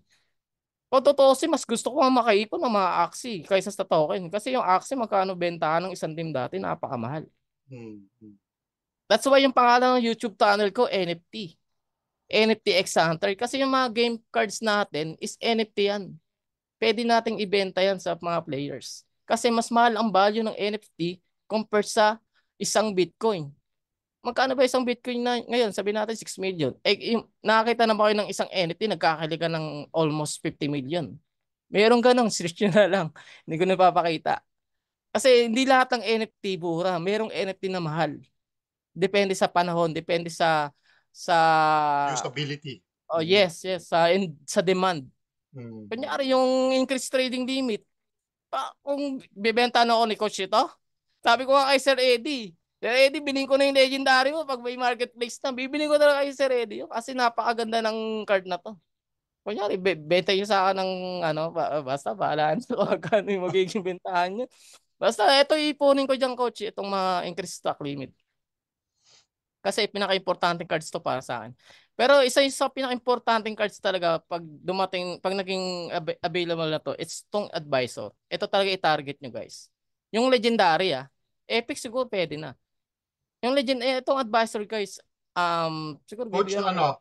kung totoo mas gusto ko nga makaipon ng mga Axie kaysa sa token. Kasi yung Axie, magkano bentahan ng isang team dati, napakamahal. Mm. Mm. That's why yung pangalan ng YouTube channel ko, NFT. NFT X Hunter. Kasi yung mga game cards natin is NFT yan. Pwede nating ibenta yan sa mga players. Kasi mas mahal ang value ng NFT compared sa isang Bitcoin. Magkano ba isang Bitcoin na ngayon? Sabi natin 6 million. Nakakita na ba kayo ng isang NFT nagkakahalaga ng almost 50 million? Meron ganun, search nyo na lang. Hindi ko napapakita. Kasi hindi lahat ng NFT mura. Merong NFT na mahal. Depende sa panahon, depende sa Usability. oh Mm. yes, sa demand. Mm. Kunyari yung increased trading limit, kung bibenta na ako ni coach ito, sabi ko nga kay Sir Eddie, Sir Eddie, bilhin ko na yung legendary mo pag may marketplace na. Bibili ko na lang kay Sir Eddie yun kasi napakaganda ng card na to. Kunyari, benta nyo sa akin ng basta bahala na kung magkano yung magiging bentahan nyo. Basta ito ipunin ko dyan, coach, itong mga increased stock limit. Kasi pinaka-importanting cards to para sa akin. Pero isa yung sa pinaka-importanting cards talaga pag naging available na to, it's tong advisor. Ito talaga i-target nyo, guys. Yung legendary, Epic siguro pwede na. Yung itong advisor, guys, siguro Coach, bibigyan ko.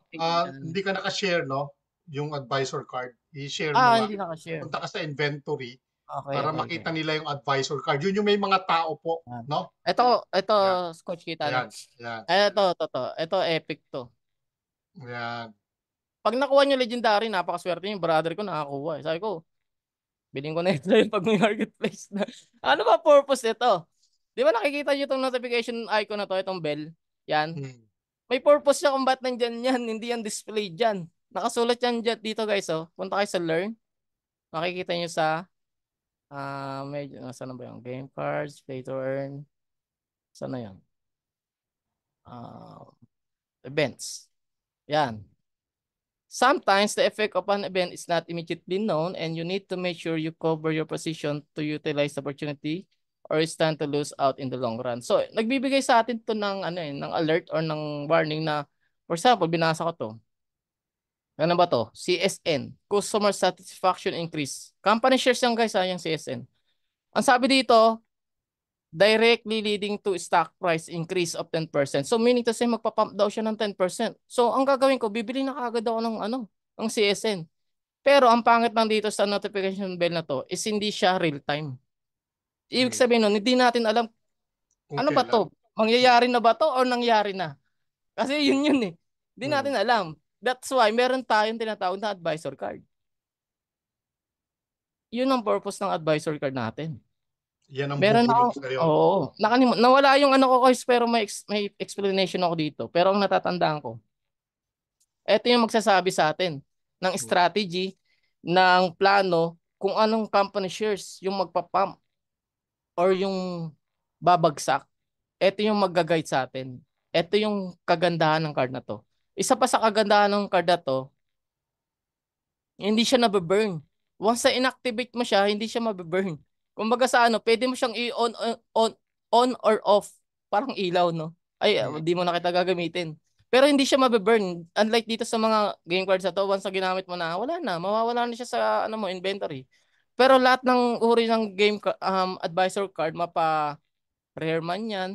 hindi ka nakashare, no? Yung advisor card. I-share mo nga. Hindi naka-share. Punta ka sa inventory. Okay, para okay, makita okay. nila yung advisor card. Yun yung may mga tao po, Yan. no? Ito, Yan, Coach Kitano. yan, yan, Ito, epic to. yan. Pag nakuha niyo legendary, napakaswerte niyo. Brother ko nakakuha. Sabi ko, bilhin ko na ito yung pag may marketplace na. Ano ba purpose nito? Di ba nakikita niyo itong notification icon na to, itong bell? Yan. Hmm. May purpose siya kung ba't nandyan yan. Hindi yan display dyan. Nakasulat yan dyan dito guys. Oh. Punta kayo sa learn. Makikita niyo sa medyo, saan na ba yung game cards, play to earn. Saan na yan? Ah, events. Yan. Sometimes the effect of an event is not immediately known and you need to make sure you cover your position to utilize the opportunity or stand to lose out in the long run. So, nagbibigay sa atin to ng ng alert or ng warning na, for example, binasa ko to. Ano ba to? CSN, Customer Satisfaction Increase. Company shares yan guys, yung CSN. Ang sabi dito, directly leading to stock price increase of 10%. So meaning to say magpa-pump daw siya ng 10%. So ang gagawin ko, bibili na kaagad ako ng CSN. Pero ang pangit lang dito sa notification bell na to is hindi siya real time. Ibig Hmm. sabihin nun, hindi natin alam Kung ano ba kailan. to? Mangyayari na ba to or nangyari na? Kasi yun eh. Hindi Hmm. natin alam. That's why meron tayong tinatawag na advisor card. Yun ang purpose ng advisor card natin. Yan ang Meron bubulong ako, sa'yo. oo. Nawala yung ano ko guys, pero may explanation ako dito. Pero ang natatandaan ko, ito yung magsasabi sa atin ng Hmm. strategy, ng plano, kung anong company shares yung magpapump or yung babagsak. Ito yung magga-guide sa atin. Ito yung kagandahan ng card na to. Isa pa sa kagandahan ng card na to, hindi siya nabe-burn. Once na inactivate mo siya, hindi siya mabe-burn. Kumbaga sa pwede mo siyang i-on on or off, parang ilaw, no? Ay, Hmm. hindi mo na kita gagamitin. Pero hindi siya mabe-burn. Unlike dito sa mga game cards na to, once na ginamit mo na, wala na, mawawala na siya sa inventory. Pero lahat ng uri ng advisor card, mapa rare man 'yan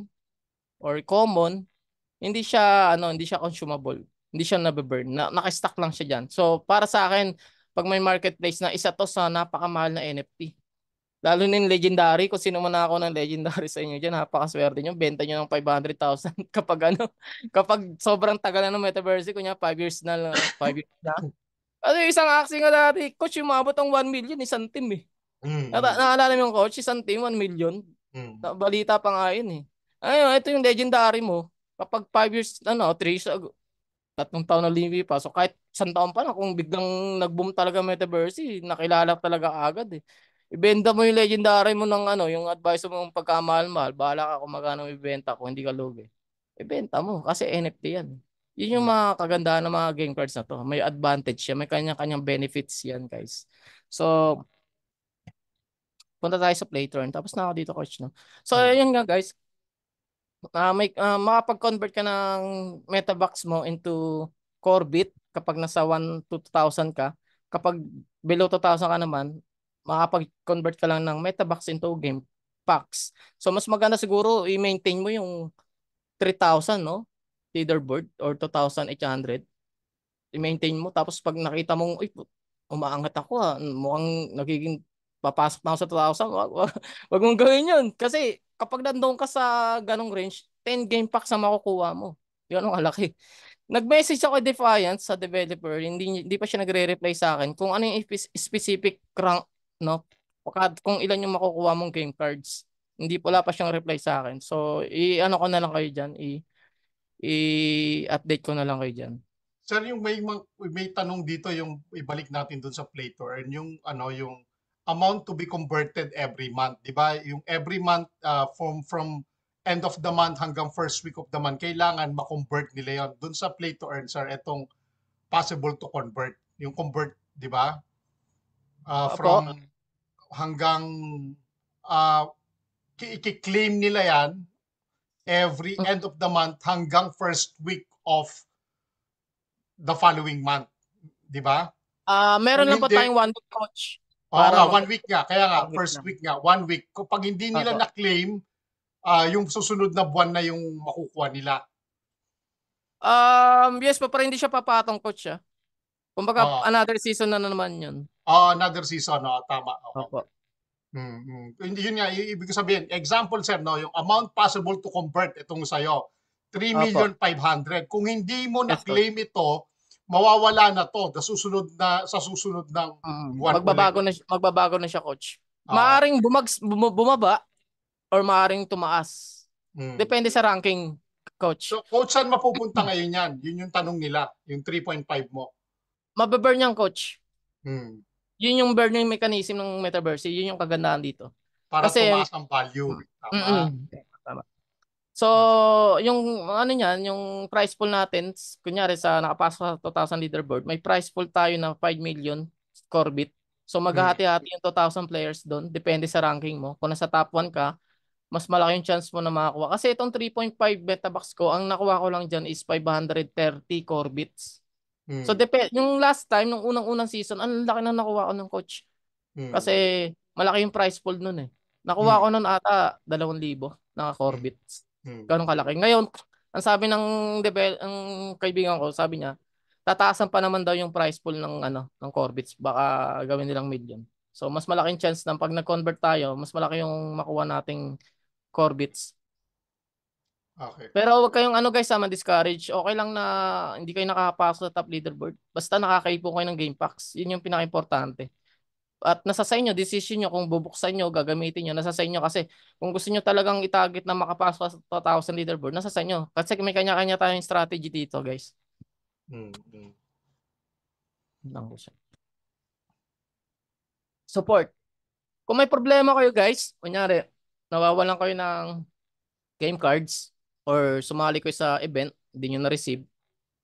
or common, hindi siya consumable. Hindi siya nabe-burn. Naka-stock lang siya diyan. So, para sa akin, pag may marketplace na isa to sa napakamahal na NFT. Lalo na yung legendary, kung sino man ako ng legendary sa inyo diyan, napakaswerte niyo, benta niyo ng 500,000 kapag sobrang tagal na ng metaverse, kunya 5 years na lang, 5 years na. Ano isang aksi nga dati, coach, umabot ang 1 million isang team eh. Hmm. Hmm. Naalala mo yung coach, isang team 1 million. Hmm. Balita pa nga yun eh. Ayun, ito yung legendary mo. Kapag 5 years, 3 years ago, 3 taon na pa. So kahit 1 taon pa na, kung biglang nag-boom talaga metaverse, nakilala talaga agad eh. Ibenta mo yung legendary mo ng yung advice mo ng pagkamahal-mahal. Bahala ka kung magkano ibenta kung hindi ka lugi. Ibenta mo kasi NFT yan. Yun yung Hmm. mga kagandahan ng mga game cards na to. May advantage siya. May kanya-kanyang benefits yan, guys. So, punta tayo sa play turn. Tapos na ako dito, coach, no? So, Hmm. yun nga, guys. Makapag-convert ka ng Metabox mo into Corebit kapag nasa 1 to 2,000 ka. Kapag below 2,000 ka naman, makapag-convert ka lang ng Metabox into game packs. So mas maganda siguro i-maintain mo yung 3,000, no? Leaderboard or 2,800. I-maintain mo tapos pag nakita mong umaangat ako mukhang nagiging papasok na ako sa 2,000, wag mong gawin yun kasi kapag nandoon ka sa ganong range, 10 game packs na makukuha mo. Yun ang laki. Nag-message ako kay Defiance sa developer, hindi pa siya nagre-reply sa akin kung ano yung specific rank, no? Kung ilan yung makukuha mong game cards. Hindi wala pa siyang reply sa akin. So, i-ano ko na lang kayo diyan, i-update ko na lang kayo diyan. Sir, yung may tanong dito, yung ibalik natin dun sa play to earn, yung yung amount to be converted every month, 'di ba? Yung every month from end of the month hanggang first week of the month, kailangan ma-convert nila 'yon. Dun sa play to earn, sir, etong possible to convert. Yung convert, 'di ba? Opo. From hanggang uh, i-claim nila 'yan every end of the month hanggang first week of the following month, 'di ba? Kung Meron lang po hindi, tayong 1 week coach oo para nga, mag 1 week nga. Kaya nga, 1 week first lang. week nga, 1 week. Kapag hindi nila Opo. na-claim, yung susunod na buwan na yung makukuha nila. Yes po, pero hindi siya papatong coach ah. Kumbaga Oo. another season na naman 'yun. Another season, tama. Okay, Opo. okay. Hindi yun nga, ibig sabihin, example sir, no, yung amount possible to convert itong sa'yo, Opo. 3,500,000. Kung hindi mo Yes, coach. na-claim ito, mawawala na to sa susunod ng buwan ulit. Magbabago na siya, coach. Ah, Maaring bumaba or maaring tumaas. mm. Depende sa ranking, So, coach. coach, saan mapupunta ngayon yan? Yun yung tanong nila, yung 3.5 mo. Mababurn yan, coach. Hmm. Yun yung burning mechanism ng Metaverse. Yun yung kagandahan dito. Para Kasi, tumaas ang value. Tama. mm, tama. So, yung ano niyan, yung prize pool natin, kunyari sa nakapasok sa 2,000 leaderboard, may prize pool tayo na 5 million Corbit. So, Hmm. maghahati-hati yung 2,000 players doon. Depende sa ranking mo. Kung nasa top 1 ka, mas malaki yung chance mo na makakuha. Kasi itong 3.5 Metabox ko, ang nakuha ko lang dyan is 530 Corbits. So, Hmm. yung last time, nung unang-unang season, ang laki na nakuha ko ng coach. Kasi Hmm. malaki yung prize pool nun eh. Nakuha ko Hmm. nun ata 2,000 na Hmm. Corbits. Hmm. Ganun kalaki. Ngayon, ang sabi ng ang kaibigan ko, sabi niya, tataasan pa naman daw yung prize pool ng Corbits. Baka gawin nilang million. So, mas malaking chance na pag nag-convert tayo, mas malaki yung makuha nating Corbits. Okay. Pero wag kayong guys, discourage. Okay lang na hindi kayo nakakapasok sa top leaderboard. Basta nakakaipon kayo ng game packs. Yun yung pinaka-importante. At nasa sa inyo, decision nyo kung bubuksan nyo, gagamitin nyo, nasa sa inyo kasi kung gusto nyo talagang i-target na makapasok sa 2,000 leaderboard, nasa sa inyo. Kasi may kanya-kanya tayong strategy dito, guys. Hmm. Hmm. Lang ko siya. Support. Kung may problema kayo, guys, kunyari, nawawalan kayo ng game cards or sumali kayo sa event, hindi nyo na-receive,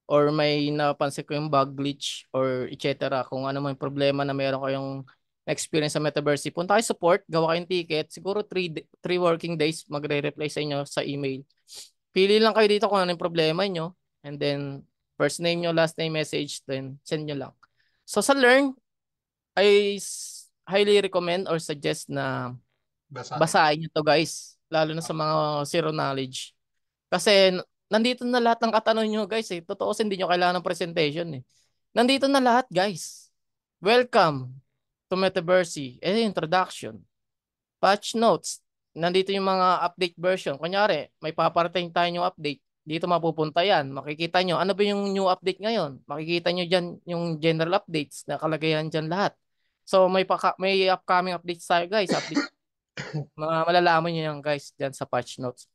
or may napansin ko yung bug glitch or etc. Kung ano man yung problema na meron kayong experience sa Metaverse, punta kayo support, gawa kayong ticket, siguro 3 working days magre-reply sa inyo sa email. Pili lang kayo dito kung ano yung problema nyo and then first name nyo, last name message, then send nyo lang. So sa Learn, highly recommend or suggest na Basahin. basahin nyo to guys, lalo na sa mga zero knowledge. Kasi nandito na lahat ng katanungan nyo guys eh. Totoo hindi nyo kailangan ng presentation eh. Nandito na lahat guys. Welcome to Metaverse. Introduction. Patch notes. Nandito yung mga update version. Kunyari, may paparating tayo yung update. Dito mapupunta yan. Makikita nyo. Ano ba yung new update ngayon? Makikita nyo dyan yung general updates. Nakalagayan dyan lahat. So may upcoming updates tayo guys. Malalaman nyo yan guys dyan sa patch notes.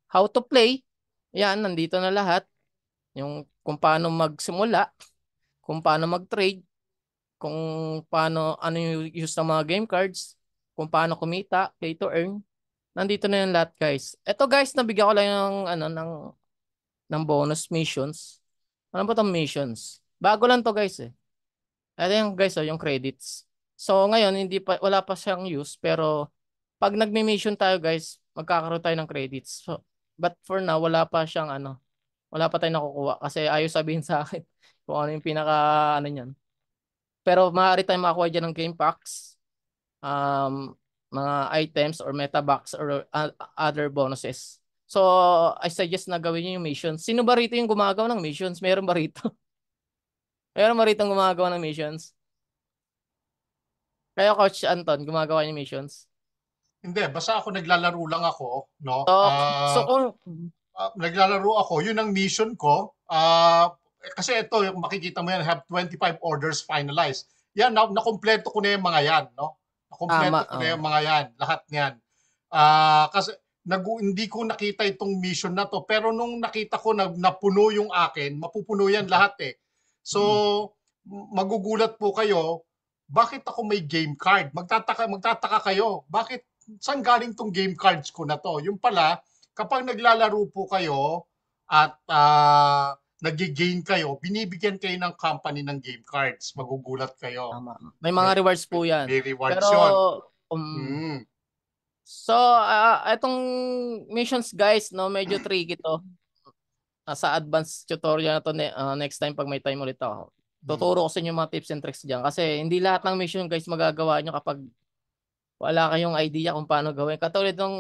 How to play. Yan, nandito na lahat. Yung kung paano magsimula, kung paano mag-trade, kung paano ano yung use ng mga game cards, kung paano kumita, play to earn. Nandito na yung lahat, guys. Ito, guys, nabigyan ko lang ng ng bonus missions. Ano ba 'tong missions? Bago lang to, guys eh. Ito yung guys, oh, yung credits. So ngayon wala pa siyang use pero pag nagme-mission tayo, guys, magkakaroon tayo ng credits. So, but for now wala pa tayong nakukuha kasi ayaw sabihin sa akin kung ano yung pinaka niyan. Pero maaari tayong makakuha diyan ng game packs, mga items or meta box or other bonuses. So, I suggest na gawin niyo yung missions. Sino ba rito yung gumagawa ng missions? Meron ba rito? Meron ba rito yung gumagawa ng missions? Kaya Coach Anton, gumagawa ng missions. Hindi, basta ako naglalaro lang ako, no? So kung Naglalaro ako, yun ang mission ko. Kasi ito, yung makikita mo yan, have 25 orders finalized. Yan, nakumpleto ko na yung mga yan, no? tama, Nakumpleto ko na yung mga yan, lahat niyan. Kasi hindi ko nakita itong mission na to, pero nung nakita ko na napuno yung akin, mapupuno yan lahat eh. So, magugulat po kayo, bakit ako may game card? Magtataka kayo, bakit, saan galing tong game cards ko na to? Yung pala, kapag naglalaro po kayo at nag-gain kayo, binibigyan kayo ng company ng game cards. Magugulat kayo. tama. May mga May, rewards may, po 'yan. may rewards Pero yun. um, Mm. so etong missions guys, no, medyo tricky to. Sa advanced tutorial na to next time pag may time ulit ako. Mm. Tuturo ko sa inyo mga tips and tricks diyan kasi hindi lahat ng mission guys magagawa nyo kapag wala kayong idea kung paano gawin. Katulad ng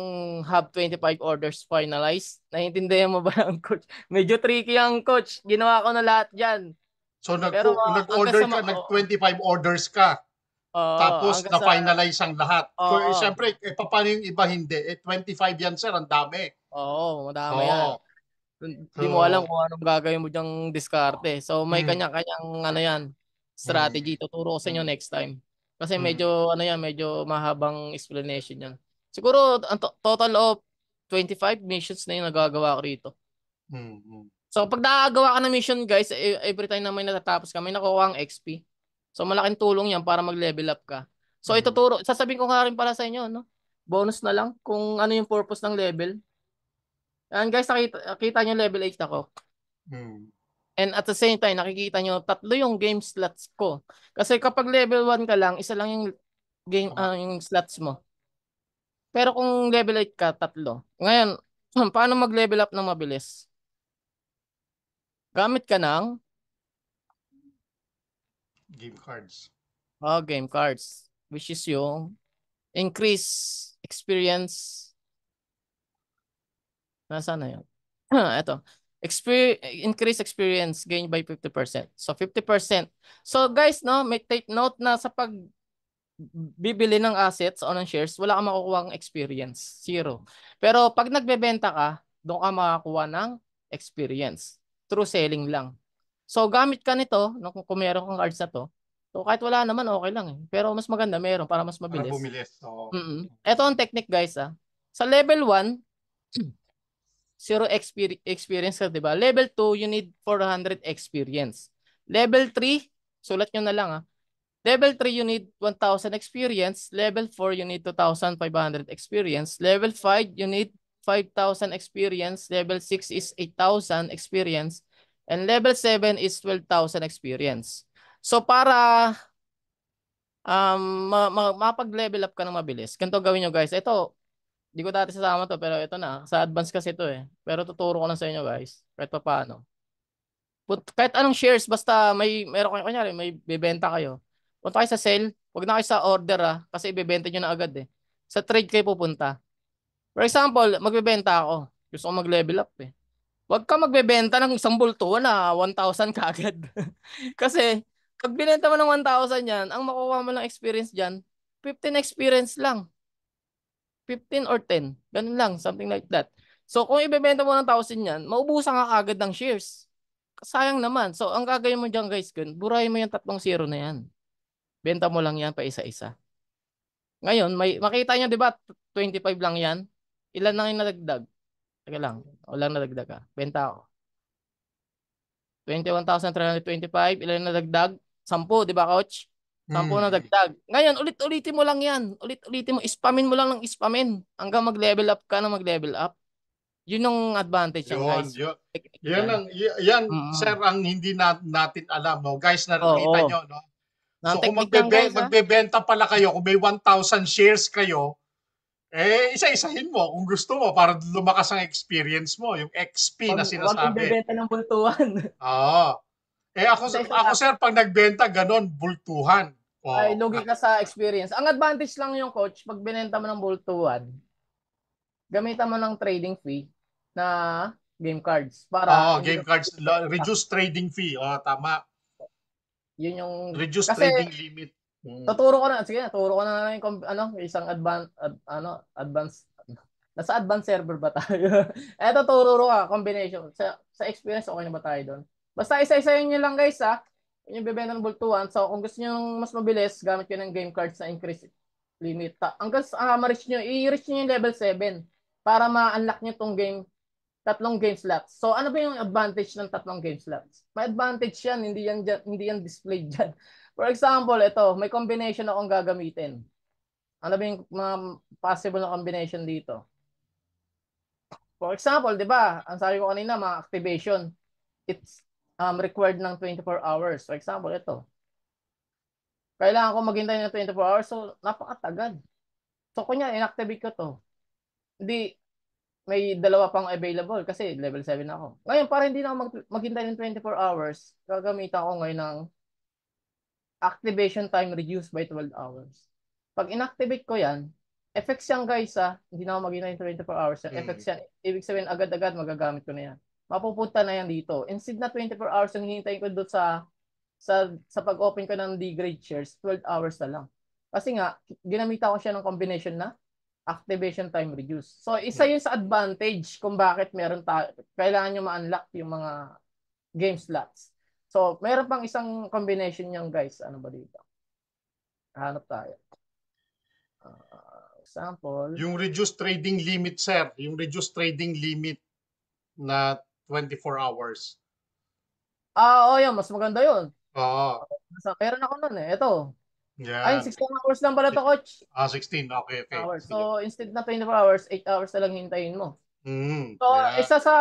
have 25 orders finalized. Naiintindihan mo ba ang coach? Medyo tricky ang coach. Ginawa ko na lahat diyan. So Pero hanggang nag-order sa ka, nag 25 orders ka. Tapos hanggang sa, na-finalize ang lahat. Kung, oo, siyempre, paano yung iba hindi? 25 yan, sir. Ang dami. madami yan. Oo. Di mo alam So, kung anong gagawin mo diyang diskarte. So may mm, kanya-kanyang ano yan, mm, strategy. Tuturo ko sa inyo next time. Kasi mm, medyo ano yan, medyo mahabang explanation yan. Siguro ang total of 25 missions na yung nagagawa ko rito. mm, mm, So pag nakagawa ka ng mission guys, every time na may natatapos ka, may nakukuha kang XP. So malaking tulong yan para mag-level up ka. So mm, ituturo, sasabihin ko nga rin pala sa inyo, no? Bonus na lang kung ano yung purpose ng level. Yan guys, nakita nyo level 8 ako. mm. And at the same time, nakikita nyo, tatlo yung game slots ko. Kasi kapag level 1 ka lang, isa lang yung game, Tama. yung slots mo. Pero kung level 8 ka, tatlo. Ngayon, paano mag-level up ng mabilis? Gamit ka ng Game cards. game cards, which is yung increase experience. Nasaan na yun? Ito. Increase experience gained by 50%. So 50%. So guys, no, may take note na sa pag bibili ng assets o ng shares, wala kang makukuha ng experience. Zero. Pero pag nagbebenta ka, doon ka makakuha ng experience. Through selling lang. So gamit ka nito, no, kung meron kang cards na to, so kahit wala naman, okay lang eh. Pero mas maganda meron para mas Para mabilis. bumilis. Oo. Ito ang technique guys ah. Sa level 1, zero experience ka, di ba? Level 2, you need 400 experience. Level 3, sulat nyo na lang ah. Level 3, you need 1,000 experience. Level 4, you need 2,500 experience. Level 5, you need 5,000 experience. Level 6 is 8,000 experience. And level 7 is 12,000 experience. So para mapag-level up ka ng mabilis, ganito gawin nyo guys. Ito, di ko dati sasama to, pero ito na. Sa advance kasi ito eh. Pero tuturo ko lang sa inyo guys. Kahit pa paano. Kahit anong shares, basta meron kayo, kunyari, may bebenta kayo. Punta kayo sa sale, huwag na kayo sa order kasi ibebenta nyo na agad eh. Sa trade kayo pupunta. For example, magbebenta ako. Gusto ko mag-level up eh. Huwag ka magbebenta ng isang bulto na 1,000 kaagad. Kasi, pag binenta mo ng 1,000 yan, ang makukuha mo lang experience dyan, 15 experience lang. 15 or 10. Ganun lang, something like that. So, kung ibebenta mo ng 1,000 yan, maubusan ka kaagad ng shares. Sayang naman. So, ang gagawin mo dyan guys, burahin mo yung tatlong zero na yan. Benta mo lang yan pa isa-isa. Ngayon, makita nyo, di ba, 25 lang yan? Ilan lang yung nadagdag? Teka lang, walang nadagdag Benta ako. 21,325, ilan yung nadagdag? 10, di ba coach? 10 na Mm. dagdag. Ngayon, ulit-ulitin mo lang yan. Ulit-ulitin mo, spamin mo lang ng spamin hanggang mag-level up ka na mag-level up. Yun yung advantage yan, Yun, guys. yun. Technique Yan yan. ang yan sir Mm. ang hindi natin alam no. Guys, nakita Oo. nyo no. Ang So kung technique yan, guys, magbebenta pala kayo, kung may 1,000 shares kayo, isa-isahin mo kung gusto mo para lumakas ang experience mo, yung XP na Wag kang sinasabi. bebenta ng bultuhan. Oo. Isa-isa Ako lang. sir, pag nagbenta, ganon, bultuhan. Ay, Oh. lugi ka sa experience. Ang advantage lang yung coach, pag binenta mo ng bultuhan, gamitan mo ng trading fee na game cards para hindi Game ka cards, basta. reduce trading fee. Tama. Yun yung Reduce kasi trading limit. Mm. tuturo ko na sige, turo ko na yung isang advance nasa advanced server ba tayo? Eto turo ka combination sa experience okay na ba tayo doon? Basta isa-isahin niyo lang guys yung bebenta ng bultuhan. So kung gusto niyo mas mabilis, gamit kayo ng game cards na increase limit. Hanggang ma-reach niyo, i-reach niyo yung level 7 para ma-unlock niyo tong tatlong game slots. So ano ba yung advantage ng tatlong game slots? May advantage yan, hindi yan displayed diyan. For example, ito, may combination akong gagamitin. Ano ba yung mga possible na combination dito? For example, 'di ba? Ang sabi ko kanina, mga activation, it's required ng 24 hours. For example, ito. Kailangan ko maghintay ng 24 hours, so napakatagal. So kunya inactivate ko 'to. Hindi may dalawa pang available kasi level 7 ako. Ngayon, para hindi na ako maghintay ng 24 hours, gagamitan ko ngayon ng activation time reduced by 12 hours. Pag inactivate ko yan, effects yan guys hindi na ako maghintay ng 24 hours. Mm. Effects yan, ibig sabihin agad-agad magagamit ko na yan. Mapupunta na yan dito. Instead na 24 hours yung hihintayin ko doon sa pag-open ko ng D-grade shares, 12 hours na lang. Kasi nga, ginamita ko siya ng combination na activation time reduce. So, isa yun sa advantage kung bakit meron tayo, kailangan nyo ma-unlock yung mga game slots. So, meron pang isang combination niyan guys. Ano ba dito? Hanap tayo. Example. Yung reduced trading limit, sir. Yung reduced trading limit na 24 hours. Oo, yun. Mas maganda yun. Oo. Meron ako nun eh. Ito. Ay, Yan. 16 hours lang pala to, coach. 16. Okay, okay. Hours. Sige. So, instead na 24 hours, 8 hours na lang hintayin mo. So, Yan. isa sa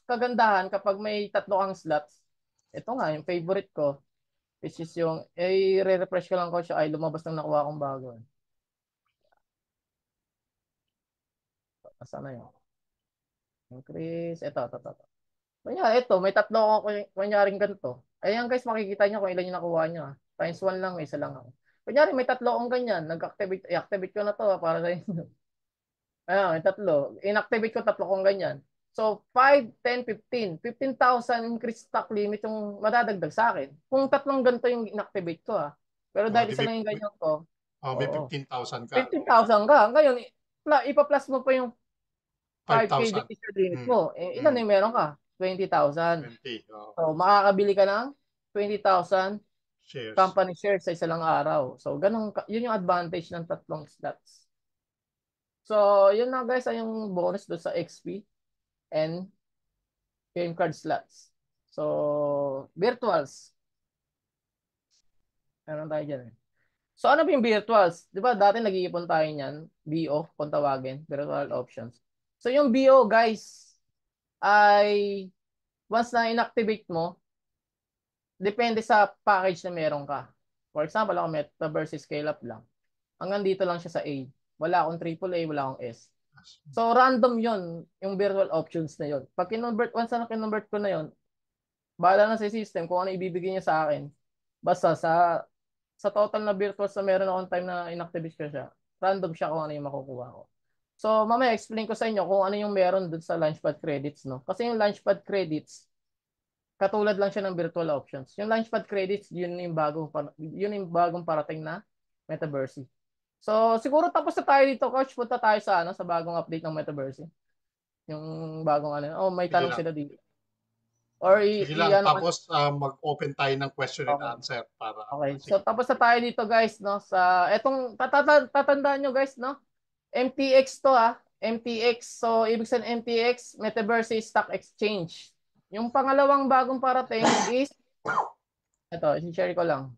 kagandahan kapag may tatlo kang slots, ito nga, yung favorite ko, which is yung, i-refresh ko lang ko siya, ay lumabas ng nakuha kong bago. Asa na yun? Increase, ito. Kanya, ito, may tatlo ako kunyaring ganito. Ayan guys, makikita nyo kung ilan yung nakuha nyo. Times 1 lang, may isa lang ako. Kunyari, may tatlo akong ganyan. Nag-activate, i-activate ko na to para sa inyo. Ayan, may tatlo. Inactivate ko tatlo kong ganyan. So, 5, 10, 15. 15,000 increase stock limit yung madadagdag sa akin. Kung tatlong ganito yung inactivate ko Pero Oh, dahil di isa lang yung ganyan ko, may oo. 15,000 ka. Okay. 15,000 ka. Ngayon, ipa-plus mo pa yung 5K 5,000. decision limit Hmm. mo. Ilan yung meron ka? 20,000. 20. Oh, So, makakabili ka ng 20,000 shares. company shares sa isang araw. So, ganun, yun yung advantage ng tatlong slots. So, yun na guys, ay yung bonus doon sa XP and game card slots. So, virtuals. Meron tayo dyan eh. So, ano ba yung virtuals? Di ba dati nag-iipon tayo niyan, BO, kung tawagin, virtual options. So, yung BO guys, ay once na inactivate mo, depende sa package na meron ka. For example, ako Metaverse Scale Up lang. Hanggang dito lang siya sa A. Wala akong AAA, wala akong S. So, random yon yung virtual options na yon. Pag kinonvert, once na kinonvert ko na yon, bahala na sa system kung ano ibibigay niya sa akin. Basta sa total na virtuals na meron akong time na inactivate ko siya, random siya kung ano yung makukuha ko. So, mamaya explain ko sa inyo kung ano yung meron dun sa Launchpad credits, no? Kasi yung Launchpad credits, katulad lang siya ng virtual options. Yung Launchpad credits, yun yung bagong parating na Metaverse. So, siguro tapos na tayo dito, coach. Punta tayo sa sa bagong update ng Metaverse. Yung bagong ano. Oh, may Sige tanong lang. sila dito. Or Sige lang. ano Tapos mag-open tayo ng question and okay. answer para Okay. So, sige. tapos na tayo dito, guys, no? Sa etong tatandaan nyo, guys, no? MTX to MTX. So, ibig sabihin MTX, Metaverse Stock Exchange. Yung pangalawang bagong parating is ito, i-share ko lang.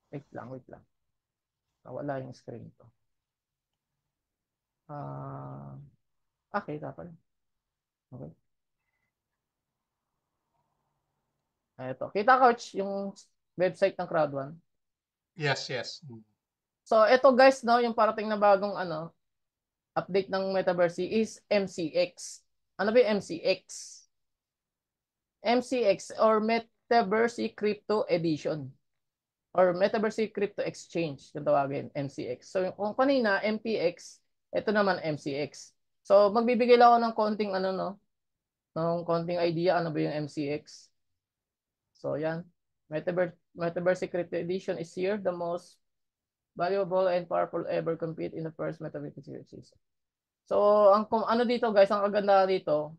Wait lang. Nawala yung screen ko. Okay, dapat. Okay. Ito. Kita coach yung website ng Crowd1. Yes, yes. So, ito guys, no, yung parating na bagong update ng Metaverse is MCX. Ano ba yung MCX? MCX or Metaverse Crypto Edition or Metaverse Crypto Exchange kung tawagin, MCX. So, kung kanina, MPX, ito naman MCX. So, magbibigay lang ako ng konting ng konting idea ano ba yung MCX. So, yan. Metaverse Crypto Edition is here, the most valuable and powerful ever compete in the first Metaverse series. So, ano dito guys, ang kaganda dito,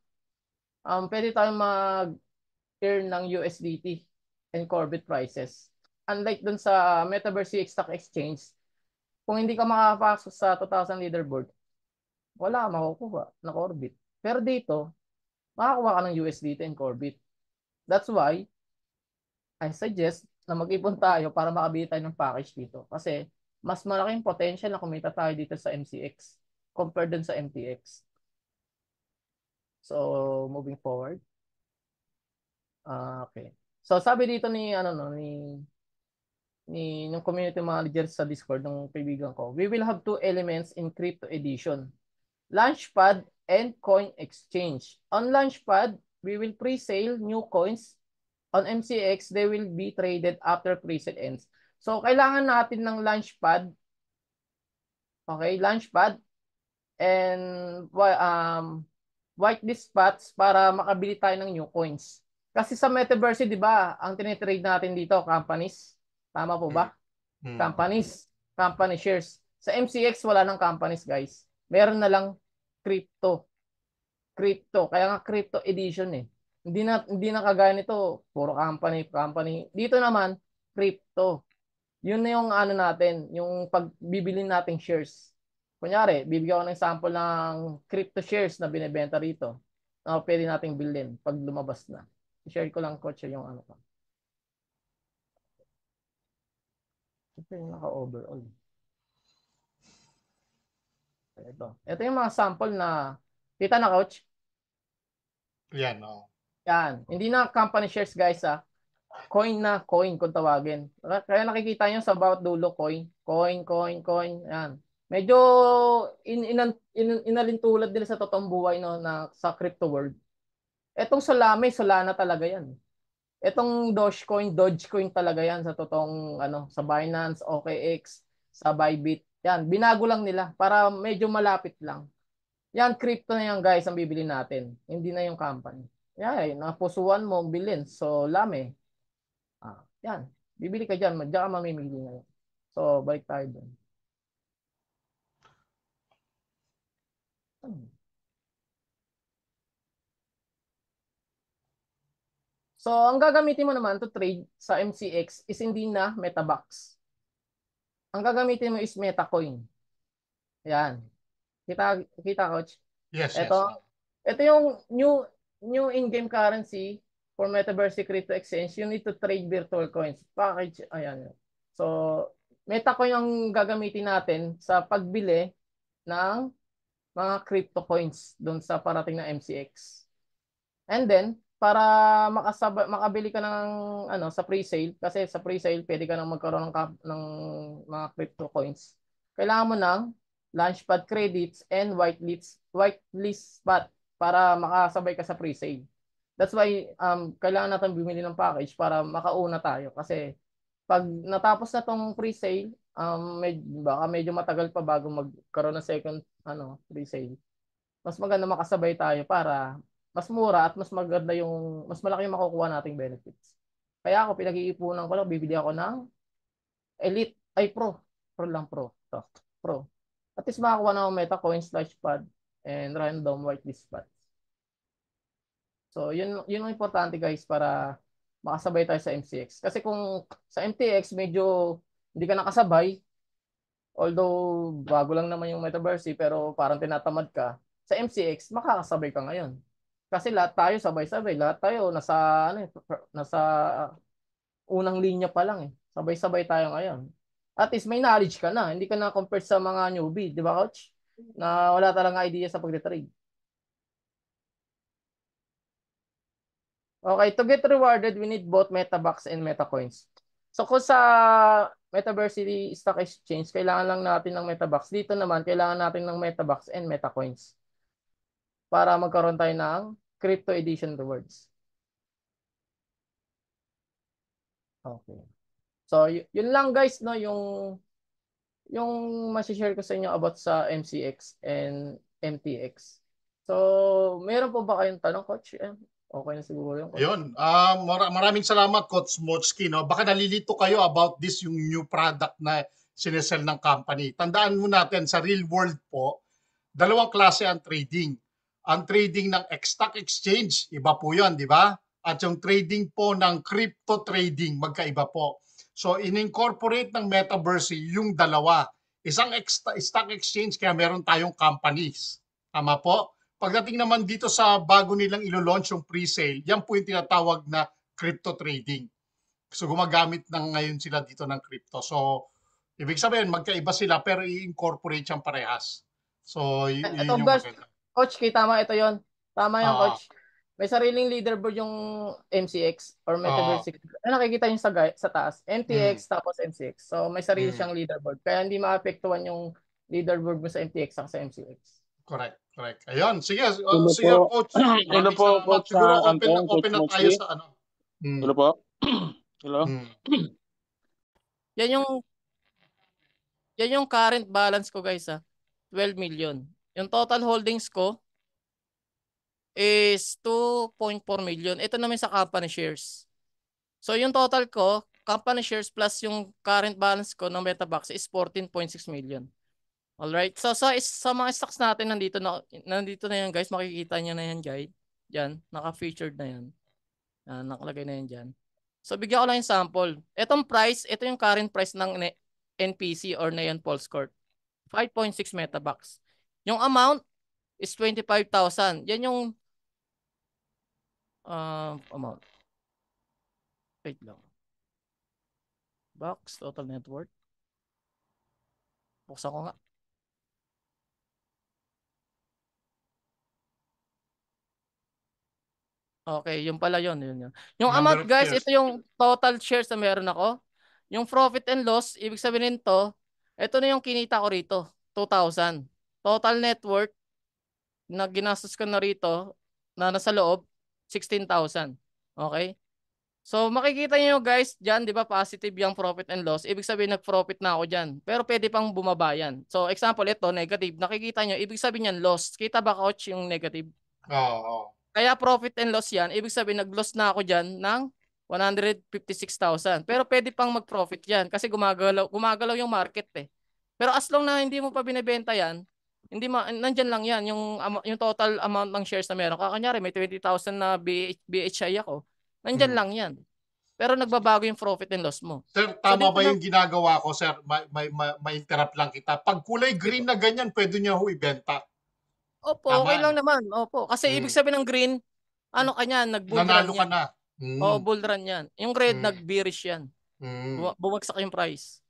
pwede tayong mag-earn ng USDT and Corbit prices. Unlike dun sa Metaverse Stock Exchange, kung hindi ka makapasok sa 2,000 leaderboard, wala ka makukuha na Corbit. Pero dito, makakuha ka ng USDT and Corbit. That's why, I suggest na mag-ipon tayo para makabili tayo ng package dito. Kasi, mas malaking potential na kumita tayo dito sa MCX compared dun sa MTX. So, moving forward. Okay. So, sabi dito ni, ng community manager sa Discord ng kaibigan ko, we will have two elements in crypto edition. Launchpad and coin exchange. On Launchpad, we will pre-sale new coins. On MCX, they will be traded after pre-sale ends. So, kailangan natin ng Launchpad. Okay, Launchpad. And whitelist spots para makabili tayo ng new coins. Kasi sa Metaverse, di ba, ang tinitrade natin dito, companies. Tama po ba? Companies. company shares. Sa MCX wala nang companies, guys. Meron na lang crypto. Crypto. Kaya nga crypto edition eh. Hindi na kagaya nito, puro company. Dito naman crypto. Yun na yung ano natin, yung pagbibili nating shares. Kunyari, bibigyan ko ng sample ng crypto shares na binebenta rito na pwede nating bilhin pag lumabas na. I-share ko lang, coach, yung ano ko. Ito yung naka-overall. Ito yung mga sample na kita na, coach. Yan, oh. Yan. Hindi na company shares, guys, ha. Coin na coin kung tawagin. Kaya nakikita nyo sa bawat dulo, coin. Coin. Yan. Medyo inalintulad nila sa totoong buhay, no, na sa crypto world. Etong Solana talaga yan. Etong Dogecoin talaga yan sa totoong ano, sa Binance, OKX, sa Bybit. Yan, binago lang nila para medyo malapit lang. Yan, crypto na yan, guys, ang bibili natin. Hindi na yung company. Yan, napusuan mo, bilhin. So, lame. Yan. Bibili ka dyan. Diyan ka mamimili ngayon. So, balik tayo dun. So, ang gagamitin mo naman to trade sa MCX is hindi na MetaBucks. Ang gagamitin mo is MetaCoin. Yan. Kita, coach? Yes, yes. Ito yung new in-game currency for Metaverse Crypto Exchange. You need to trade virtual coins. Package, ayan. So, MetaCoin ang gagamitin natin sa pagbili ng mga crypto coins doon sa parating na MCX. And then, para makabili ka ng ano sa pre-sale, kasi sa pre-sale pwede ka nang magkaroon ng mga crypto coins. Kailangan mo ng Launchpad credits and whitelist spot para makasabay ka sa pre-sale. That's why kailangan natin bumili ng package para makauna tayo kasi pag natapos na tong pre-sale, baka medyo matagal pa bago magkaroon ng second pre-sale. Mas maganda makasabay tayo para mas mura at mas malaki yung makukuha nating benefits. Kaya ako pinag-iipunan ko lang, bibili ako ng Elite, Pro. To, Pro. At least makakuha na ako MetaCoin/pad and random whitelist pads. So, yun ang importante, guys, para makasabay tayo sa MCX. Kasi kung sa MTX medyo hindi ka nakasabay, although bago lang naman yung Metaverse, pero parang tinatamad ka, sa MCX makakasabay ka ngayon. Kasi lahat tayo sabay-sabay, lahat tayo nasa unang linya pa lang eh. Sabay-sabay tayo ngayon. At least may knowledge ka na, hindi ka na compared sa mga newbie, di ba, coach? Na wala talagang idea sa pagte-trade. Okay, to get rewarded, we need both MetaBucks and MetaCoins. So kung sa Metaverse Stock Exchange, kailangan lang natin ng MetaBucks. Dito naman, kailangan natin ng MetaBucks and MetaCoins para magkaroon tayo ng Crypto Edition rewards. Okay. So, yun lang, guys, no, yung ma-share ko sa inyo about sa MCX and MTX. So, meron po ba kayong tanong, coach? Okay na siguro yung coach. Ayun. Maraming salamat, Coach Motsky. No? Baka nalilito kayo about this, yung new product na sinesell ng company. Tandaan mo natin, sa real world po, dalawang klase ang trading. Ang trading ng stock exchange, iba po yun, di ba? At yung trading po ng crypto trading, magkaiba po. So, in-incorporate ng Metaverse yung dalawa. Isang stock exchange, kaya meron tayong companies. Tama po? Pagdating naman dito sa bago nilang ilo-launch yung pre-sale, yan po yung tinatawag na crypto trading. So gumagamit ng ngayon sila dito ng crypto. So ibig sabihin magkaiba sila pero i-incorporate siyang parehas. So yun Ito, yung guys, maganda. coach, tama ito yon. Tama yung Ah, coach. May sariling leaderboard yung MCX or ah, Metaverse. Nakikita nyo sa taas. mm, MTX tapos MCX. So may sarili mm, siyang leaderboard. Kaya hindi maapektuhan yung leaderboard mo sa MTX at sa MCX. correct. Ayun, sige, Hello sige po. coach. Hello Maraming po, salamat. Coach Siguro Antong, Coach open na tayo Mochi. sa ano. Mm, Hello po. Hello. mm. Yan yung Yan yung current balance ko, guys, 12 million. Yung total holdings ko is 2.4 million. Ito naman sa company shares. So yung total ko company shares plus yung current balance ko ng Metabox is 14.6 million. Alright. So sa mga stocks natin nandito na yan guys. Makikita niyo na yan guys. Yan. Naka-featured na yan. Yan. Nakalagay na yan dyan. So bigyan ko lang yung sample. Itong price, ito yung current price ng NPC or Neon Pulse Corp. 5.6 Metabox. Yung amount is 25,000. Yan yung amount. Wait lang. Box, total net worth. Buksan ko nga. Okay, yung pala yun. Yun. Yung Number amount of guys, shares. ito yung total shares na meron ako. Yung profit and loss, ibig sabihin nito, ito na yung kinita ko rito, 2,000. Total net worth na ginastos ko na rito, na nasa loob, 16,000. Okay? So makikita niyo guys, diyan 'di ba positive yung profit and loss. Ibig sabihin nag-profit na ako diyan. Pero pwede pang bumaba yan. So example ito, negative. Nakikita niyo, ibig sabihin yan loss. Kita ba coach yung negative? Oo. Kaya profit and loss yan, ibig sabihin nag-loss na ako diyan ng 156,000. Pero pwede pang mag-profit yan kasi gumagalaw yung market eh. Pero as long na hindi mo pa binebenta yan, hindi nandiyan lang yan yung total amount ng shares na meron. Kanyari may 20,000 na BHI ako. Nandiyan lang yan. Pero nagbabago yung profit and loss mo. Sir, So tama dito ba na, yung ginagawa ko, sir? May interrupt lang kita. Pag kulay green na ganyan, pwede niyo ho ibenta. opo, okay Tama. lang naman. Opo, kasi ibig sabihin ng green, ano kanya, nag-bull run Nanalo ka yan. na. Oo, bull run yan. Yung red, Mm. nag-bearish yan. Mm. Bumagsak yung price.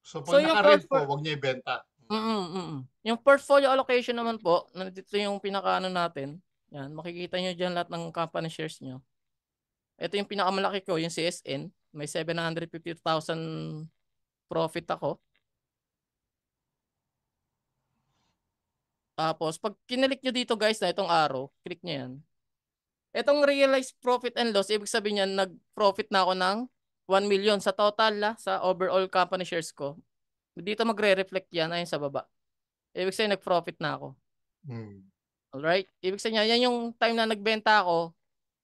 So, So pag yung naka-red po, wag niyo ibenta. Yung portfolio allocation naman po, nandito yung pinakaano natin. Yan, makikita nyo dyan lahat ng company shares nyo. Ito yung pinakamalaki ko, yung CSN. May 750,000 profit ako. Tapos, pag kinalik nyo dito guys na itong arrow, click nyo yan. Itong realized profit and loss, ibig sabihin yan, nag-profit na ako ng 1 million sa total sa overall company shares ko. Dito magre-reflect yan ayun sa baba. Ibig sabihin, nag-profit na ako. Alright? Ibig sabihin yan yung time na nagbenta ako.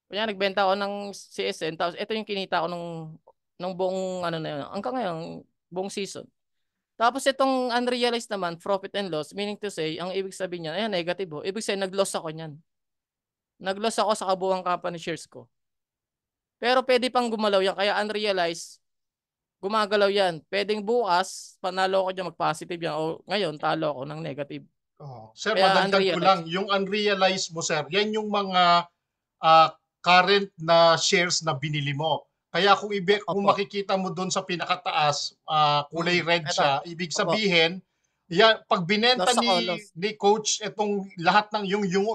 Kaya nagbenta ako ng CSN, tapos ito yung kinita ko ng buong ano na yun. Hanggang ngayon, buong season. Tapos itong unrealized naman, profit and loss, meaning to say, ang ibig sabihin niya, ayan, negative ho. Ibig sabihin, nag-loss ako niyan. Nag-loss ako sa kabuuang company shares ko. Pero pwede pang gumalaw yan, kaya unrealized, gumagalaw yan. Pwedeng bukas, panalo ako dyan, mag-positive yan. O ngayon, talo ako ng negative. Sir, Kaya madagdag ko lang. Yung unrealized mo, sir, yan yung mga current na shares na binili mo. Kaya kung makikita mo doon sa pinakataas, kulay red siya, ibig sabihin, yan, pag binenta ni coach itong lahat ng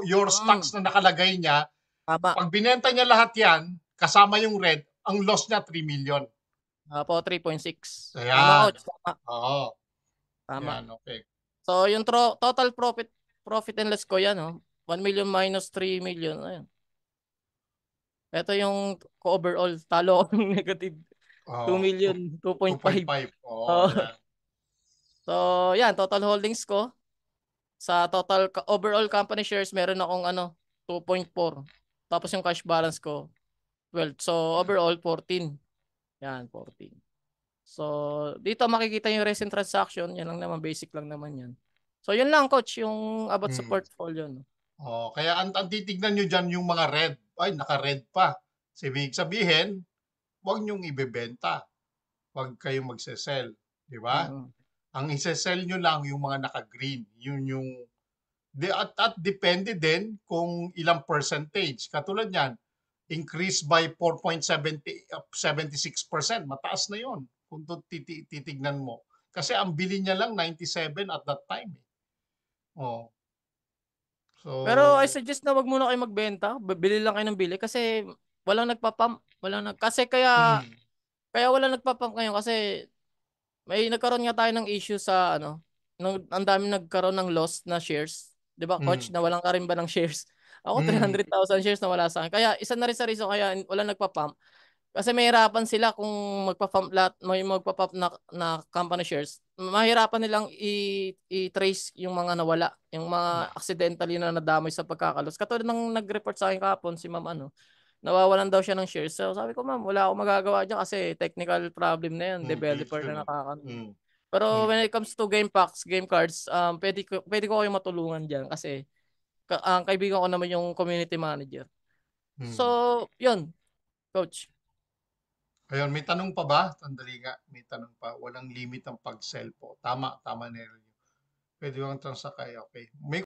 your stocks na nakalagay niya, pag binenta niya lahat yan, kasama yung red, ang loss niya 3 million. Apo, 3.6. Ayan. Tama coach, tama. Oo. Tama. Ayan, okay. So yung total profit and loss ko yan, 1 million minus 3 million. Ayan. Ito yung overall, talo ako ng negative. 2 million, 2.5. So, yan, total holdings ko. Sa total overall company shares, meron akong 2.4. Tapos yung cash balance ko, 12. So, overall, 14. Yan, 14. So, dito makikita yung recent transaction. Yan lang naman, basic lang naman yan. So, yun lang, coach, yung about sa portfolio. No? Kaya ang titignan nyo dyan yung mga red. Ay, naka-red pa. Ibig sabihin, huwag nyong ibebenta. Huwag kayong magsesell. Di ba? Ang isesell nyo lang yung mga naka-green. Yun yung... At depende din kung ilang percentage. Katulad yan, increase by 4.76%. Mataas na yon kung titignan mo. Kasi ang bili niya lang 97 at that time. So, pero I suggest na wag muna kayo magbenta. Bili lang kayo ng bili kasi walang nagpa-pump. Kasi kaya walang nagpa-pump ngayon kasi may nagkaroon nga tayo ng issue sa ang dami nagkaroon ng loss na shares. 'Di ba, coach, nawalan ka rin ba ng shares? Ako 300,000 shares na wala sa akin. Kaya isa na rin sa reason kaya wala nagpa-pump. Kasi mahirapan sila kung magpa-pump may magpa-pump na company shares. Mahirapan nilang i-trace yung mga nawala, yung mga accidentally na nadamay sa pagkakalos. Katulad ng nag-report sa akin kahapon si Ma'am nawawalan daw siya ng shares. So sabi ko, ma'am, wala akong magagawa dyan kasi technical problem na yun, developer Glitch yun na eh. nakakano. Mm. Pero Mm. when it comes to game packs, game cards, pwede ko kayong matulungan dyan kasi ang kaibigan ko naman yung community manager. So, yun, coach. Ayun, may tanong pa ba? Sandali nga, may tanong pa. Walang limit ang pag-sell po. Tama na yun. Pwede bang transakay? Okay. May